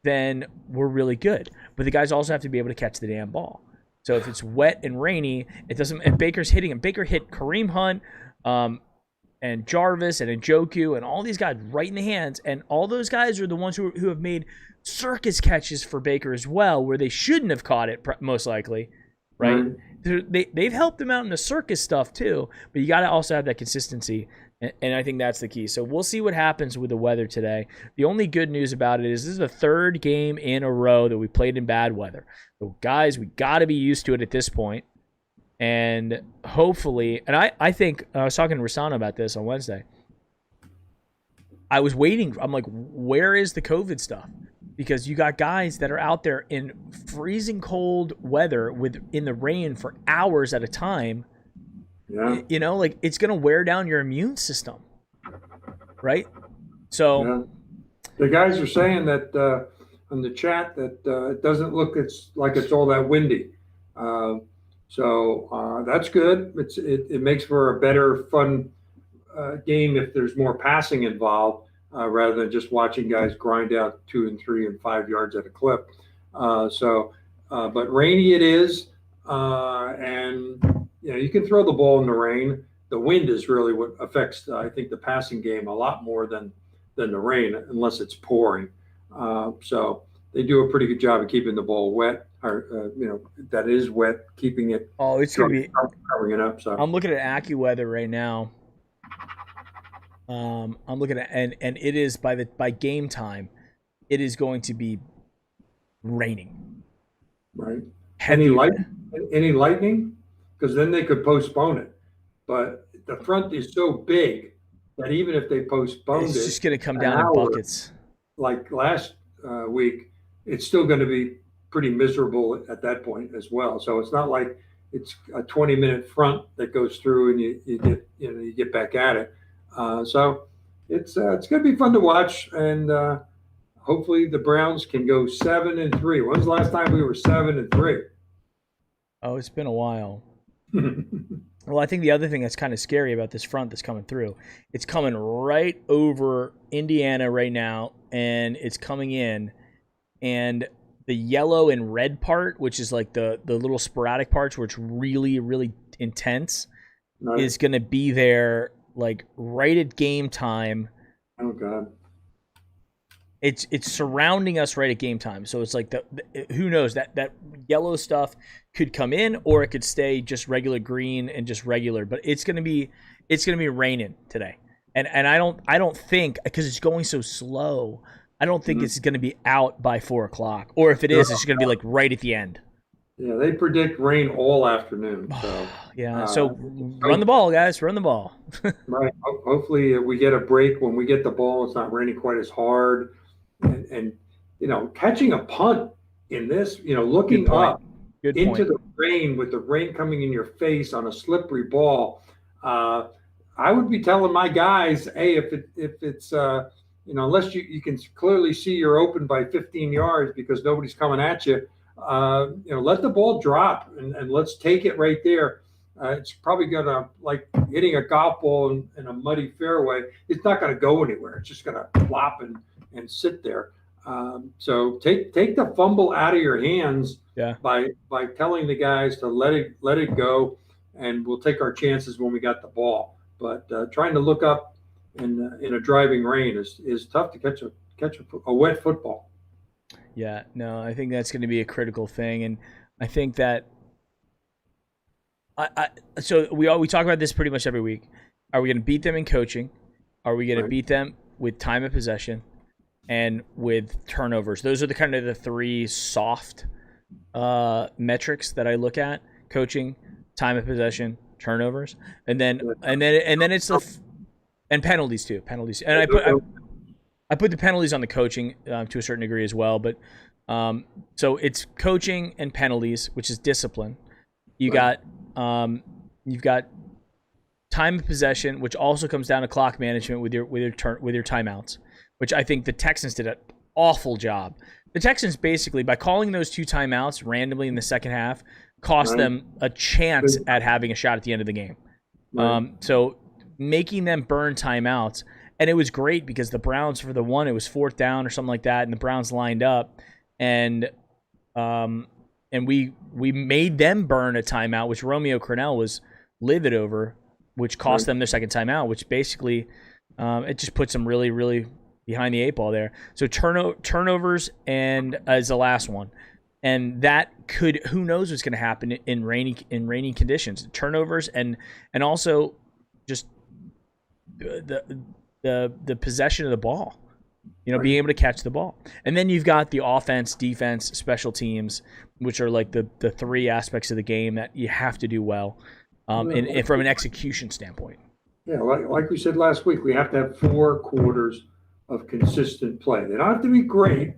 then we're really good. But the guys also have to be able to catch the damn ball. So if it's wet and rainy, it doesn't. If Baker's hitting him, Baker hit Kareem Hunt, and Jarvis and Njoku and all these guys right in the hands, and all those guys are the ones who have made circus catches for Baker as well, where they shouldn't have caught it most likely, right? They've helped him out in the circus stuff too, but you got to also have that consistency, and I think that's the key. So we'll see what happens with the weather today. The only good news about it is this is the third game in a row that we played in bad weather. So guys, we got to be used to it at this point. And hopefully, and I think, I was talking to Rossano about this on Wednesday. I was waiting. I'm like, where is the COVID stuff? Because you got guys that are out there in freezing cold weather in the rain for hours at a time. Yeah. It's going to wear down your immune system. Right? So. The guys are saying that on the chat that it doesn't look like it's all that windy. So that's good. It makes for a better, fun game if there's more passing involved rather than just watching guys grind out 2 and 3 and 5 yards at a clip. But rainy it is, and you can throw the ball in the rain. The wind is really what affects, I think, the passing game a lot more than the rain, unless it's pouring. So they do a pretty good job of keeping the ball wet. Or that is wet, keeping it. Oh, it's gonna be covering it up. So I'm looking at AccuWeather right now. I'm looking at and it is by game time, it is going to be raining. Right. Any lightning? Because then they could postpone it. But the front is so big that even if they postponed it's just going to come down in buckets. Like last week, it's still going to be pretty miserable at that point as well. So it's not like it's a 20-minute front that goes through and you get back at it. So it's going to be fun to watch, and hopefully the Browns can go 7-3. When's the last time we were 7-3? Oh, it's been a while. Well, I think the other thing that's kind of scary about this front that's coming through, it's coming right over Indiana right now, and it's coming in, and the yellow and red part, which is like the little sporadic parts where it's really, really intense, is going to be there like right at game time. Oh, God. it's surrounding us right at game time. So it's like who knows, that yellow stuff could come in, or it could stay just regular green and just regular. But it's gonna be raining today, and I don't think, because it's going so slow, I don't think it's gonna be out by 4 o'clock. Or if it is, it's gonna be like right at the end. Yeah, they predict rain all afternoon. So yeah, so run the ball, guys. Run the ball. right. Hopefully we get a break when we get the ball. It's not raining quite as hard, and catching a punt in this, looking up into the rain with the rain coming in your face on a slippery ball. I would be telling my guys, hey, if it's unless you can clearly see you're open by 15 yards because nobody's coming at you. Let the ball drop and let's take it right there. It's probably gonna, like hitting a golf ball in a muddy fairway. It's not gonna go anywhere. It's just gonna flop and sit there. So take the fumble out of your hands by telling the guys to let it go, and we'll take our chances when we got the ball. But trying to look up in a driving rain is tough to catch a wet football. Yeah, no, I think that's going to be a critical thing, and I think that so we talk about this pretty much every week. Are we going to beat them in coaching? Are we going to beat them with time of possession and with turnovers? Those are the kind of the three soft metrics that I look at: coaching, time of possession, turnovers, and then it's and penalties too. Penalties, and I put the penalties on the coaching to a certain degree as well, but so it's coaching and penalties, which is discipline. You've got time of possession, which also comes down to clock management with your timeouts, which I think the Texans did an awful job. The Texans basically, by calling those 2 timeouts randomly in the second half, cost them a chance at having a shot at the end of the game. So making them burn timeouts. And it was great because the Browns, for the one, it was 4th down or something like that, and the Browns lined up, and we made them burn a timeout, which Romeo Crennel was livid over, which cost them their second timeout, which basically it just puts them really, really behind the 8 ball there. So turnovers and as the last one, and that could, who knows what's going to happen in rainy conditions, turnovers and also just the possession of the ball, being able to catch the ball. And then you've got the offense, defense, special teams, which are like the 3 aspects of the game that you have to do well and from an execution standpoint. Yeah, like we said last week, we have to have 4 quarters of consistent play. They don't have to be great,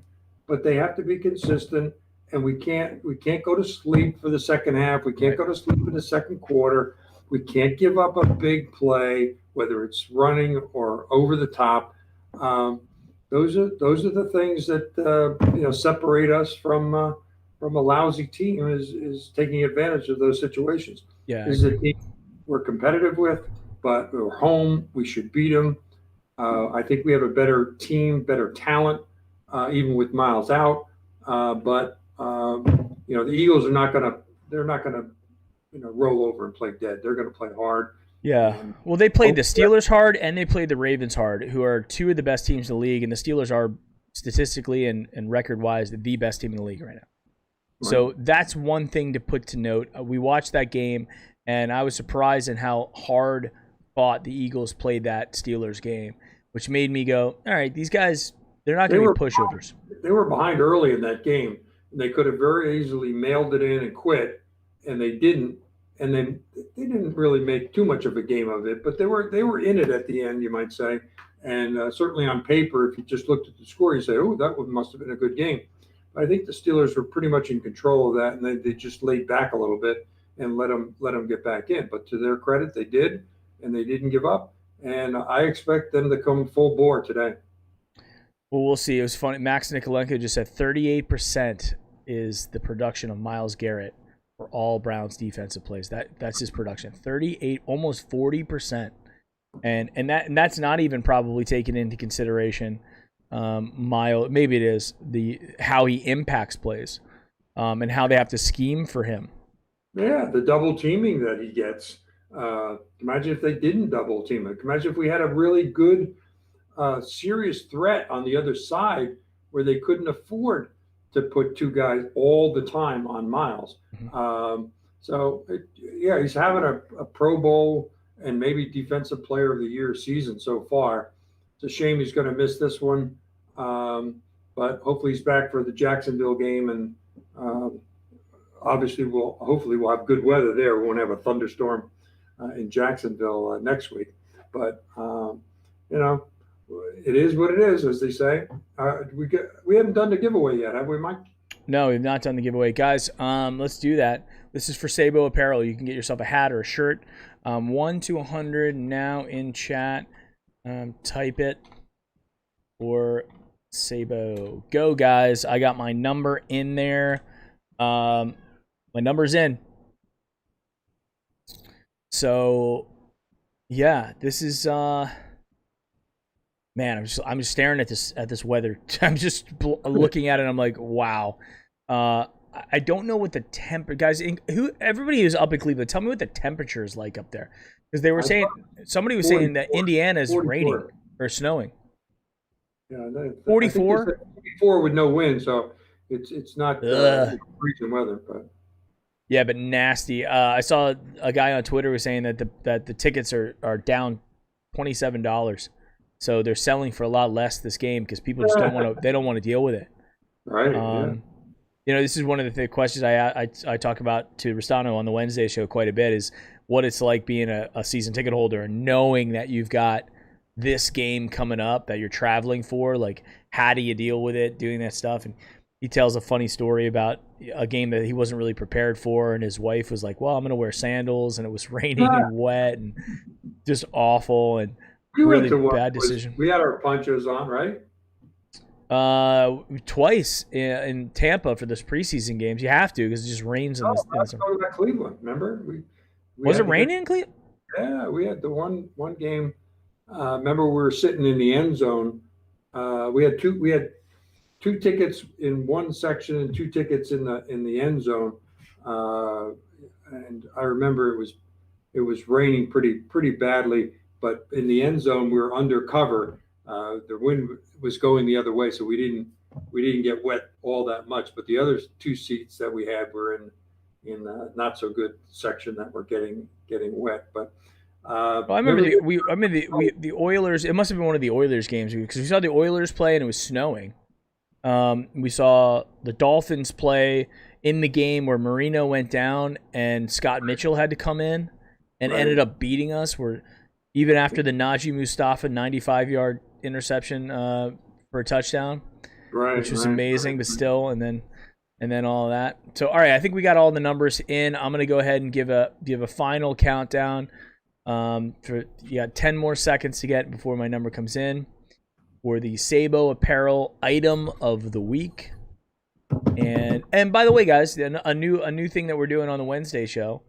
but they have to be consistent, and we can't go to sleep for the second half. We can't go to sleep in the second quarter. We can't give up a big play, whether it's running or over the top. Those are the things that separate us from a lousy team. Is taking advantage of those situations. Yeah, this is a team we're competitive with, but we're home. We should beat them. I think we have a better team, better talent, even with Miles out. But the Eagles are not gonna. They're not gonna roll over and play dead. They're going to play hard. Yeah. Well, they played the Steelers hard and they played the Ravens hard, who are 2 of the best teams in the league. And the Steelers are statistically and record-wise the best team in the league right now. Right. So that's one thing to put to note. We watched that game, and I was surprised in how hard fought the Eagles played that Steelers game, which made me go, all right, these guys, they're not going to be pushovers. They were behind early in that game, and they could have very easily mailed it in and quit. And they didn't, and then they didn't really make too much of a game of it, but they were in it at the end, you might say. And certainly on paper, if you just looked at the score, you say, oh, that must have been a good game. But I think the Steelers were pretty much in control of that, and they just laid back a little bit and let them get back in. But to their credit, they did, and they didn't give up. And I expect them to come full bore today. Well, we'll see. It was funny. Max Nikolenko just said 38% is the production of Myles Garrett for all Browns defensive plays. That's his production. 38, almost 40%. And that's not even probably taken into consideration maybe it is how he impacts plays and how they have to scheme for him. Yeah, the double teaming that he gets. Imagine if they didn't double team it. Imagine if we had a really good a serious threat on the other side where they couldn't afford to put two guys all the time on Miles. Yeah, he's having a Pro Bowl and maybe Defensive Player of the Year season so far. It's a shame he's going to miss this one, but hopefully he's back for the Jacksonville game, and obviously hopefully we'll have good weather there. We won't have a thunderstorm in Jacksonville next week, but it is what it is, as they say. We haven't done the giveaway yet, have we, Mike? No, we've not done the giveaway, guys. Let's do that. This is for Sabo Apparel. You can get yourself a hat or a shirt. 1 to 100 now in chat. Type it for Sabo. Go, guys. I got my number in there. My number's in. So, yeah, this is man, I'm just staring at this weather. I'm just looking at it. I'm like, wow. I don't know what the guys. Everybody who's up in Cleveland, tell me what the temperature is like up there, because they were saying somebody was saying that Indiana is raining or snowing. Yeah, 44. 44 with no wind, so it's not freezing weather, but. Yeah, but nasty. I saw a guy on Twitter was saying that the tickets are down $27. So they're selling for a lot less this game because people just don't want to deal with it. Right. This is one of the questions I talk about to Ristano on the Wednesday show quite a bit, is what it's like being a season ticket holder and knowing that you've got this game coming up that you're traveling for. Like, how do you deal with it, doing that stuff? And he tells a funny story about a game that he wasn't really prepared for, and his wife was like, well, I'm going to wear sandals, and it was raining and wet and just awful, and really bad decision. We had our ponchos on, right? Twice in Tampa for this preseason games. You have to, because it just rains. Let's talk about Cleveland. Remember, was it raining in Cleveland? Yeah, we had the one game. Remember, we were sitting in the end zone. We had two tickets in one section and two tickets in the end zone. And I remember it was raining pretty badly. But in the end zone, we were under cover. The wind was going the other way, so we didn't get wet all that much. But the other two seats that we had were in a not so good section that were getting wet. But I remember the Oilers. It must have been one of the Oilers games, because we saw the Oilers play and it was snowing. We saw the Dolphins play in the game where Marino went down and Scott Mitchell had to come in and ended up beating us. Even after the Najee Mustafa 95-yard interception for a touchdown, which was amazing, but still, and then all of that. So, all right, I think we got all the numbers in. I'm gonna go ahead and give a final countdown. You got 10 more seconds to get before my number comes in for the Sabo Apparel item of the week. And by the way, guys, a new thing that we're doing on the Wednesday show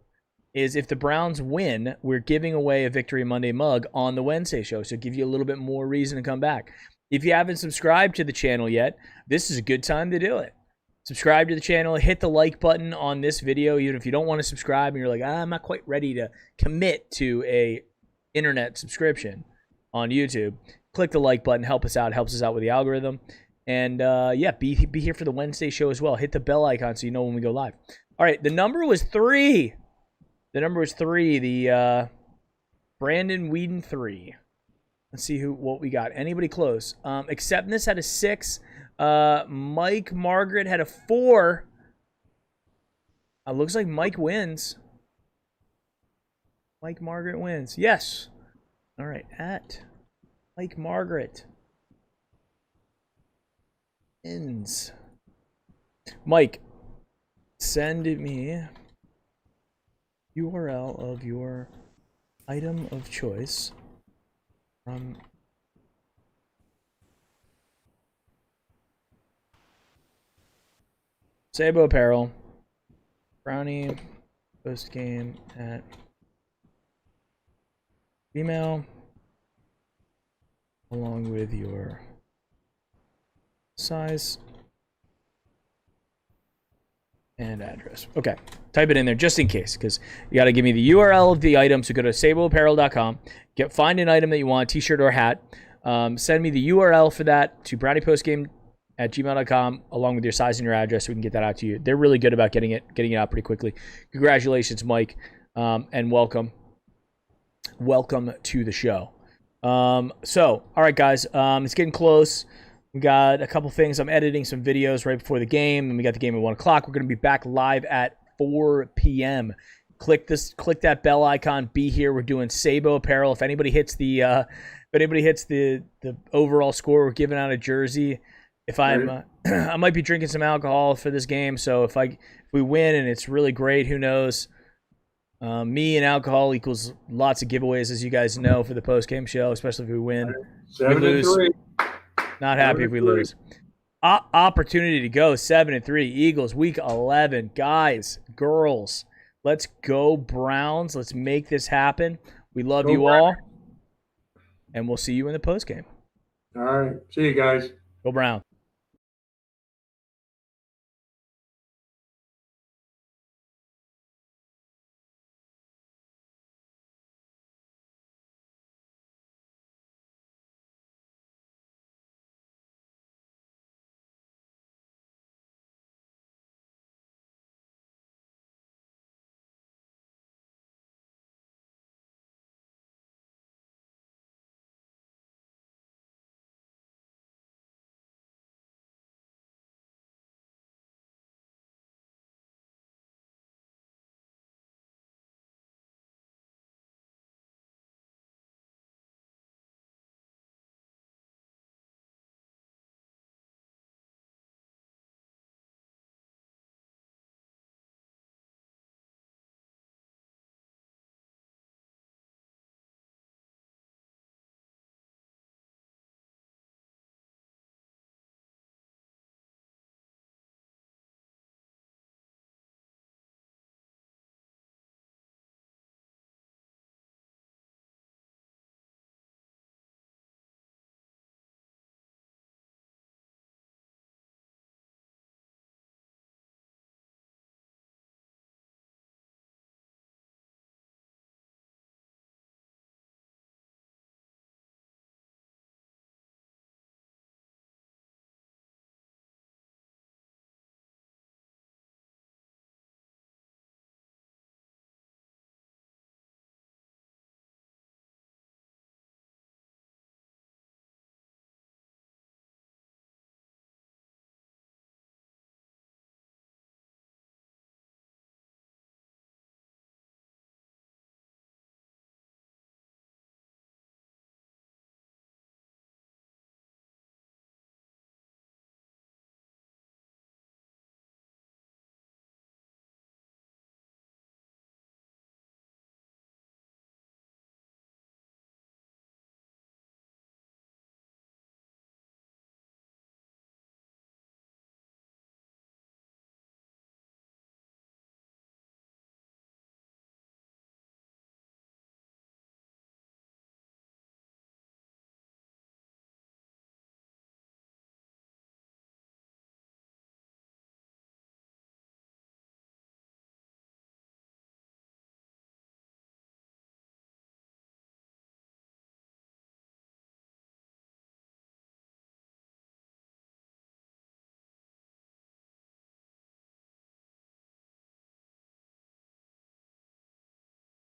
is, if the Browns win, we're giving away a Victory Monday mug on the Wednesday show. So give you a little bit more reason to come back. If you haven't subscribed to the channel yet, this is a good time to do it. Subscribe to the channel, hit the like button on this video, even if you don't want to subscribe and you're like, I'm not quite ready to commit to a internet subscription on YouTube. Click the like button, help us out, helps us out with the algorithm. And be here for the Wednesday show as well. Hit the bell icon so you know when we go live. All right, the number was 3. The Brandon Whedon 3. Let's see what we got. Anybody close? Acceptance had a 6. Mike Margaret had a 4. Looks like Mike wins. Mike Margaret wins. Yes. All right. At Mike Margaret wins. Mike, send me URL of your item of choice from Sabo Apparel, Brownie, post game at email, along with your size and address. Okay, type it in there just in case, because you got to give me the URL of the item. So go to saboapparel.com, find an item that you want, t-shirt or hat. Send me the URL for that to browniepostgame@gmail.com along with your size and your address so we can get that out to you. They're really good about getting it out pretty quickly. Congratulations, Mike, and welcome to the show. So, all right, guys, it's getting close. We got a couple things. I'm editing some videos right before the game, and we got the game at 1 o'clock. We're going to be back live at 4 p.m. Click that bell icon. Be here. We're doing Sabo apparel. If anybody hits the overall score, we're giving out a jersey. If I'm, I might be drinking some alcohol for this game. So if we win and it's really great, who knows? Me and alcohol equals lots of giveaways, as you guys know, for the post-game show, especially if we win. 7-3. Not happy if we lose. Opportunity to go 7-3. Eagles, week 11. Guys, girls, let's go Browns. Let's make this happen. We love you all. And we'll see you in the post game. All right. See you guys. Go Browns.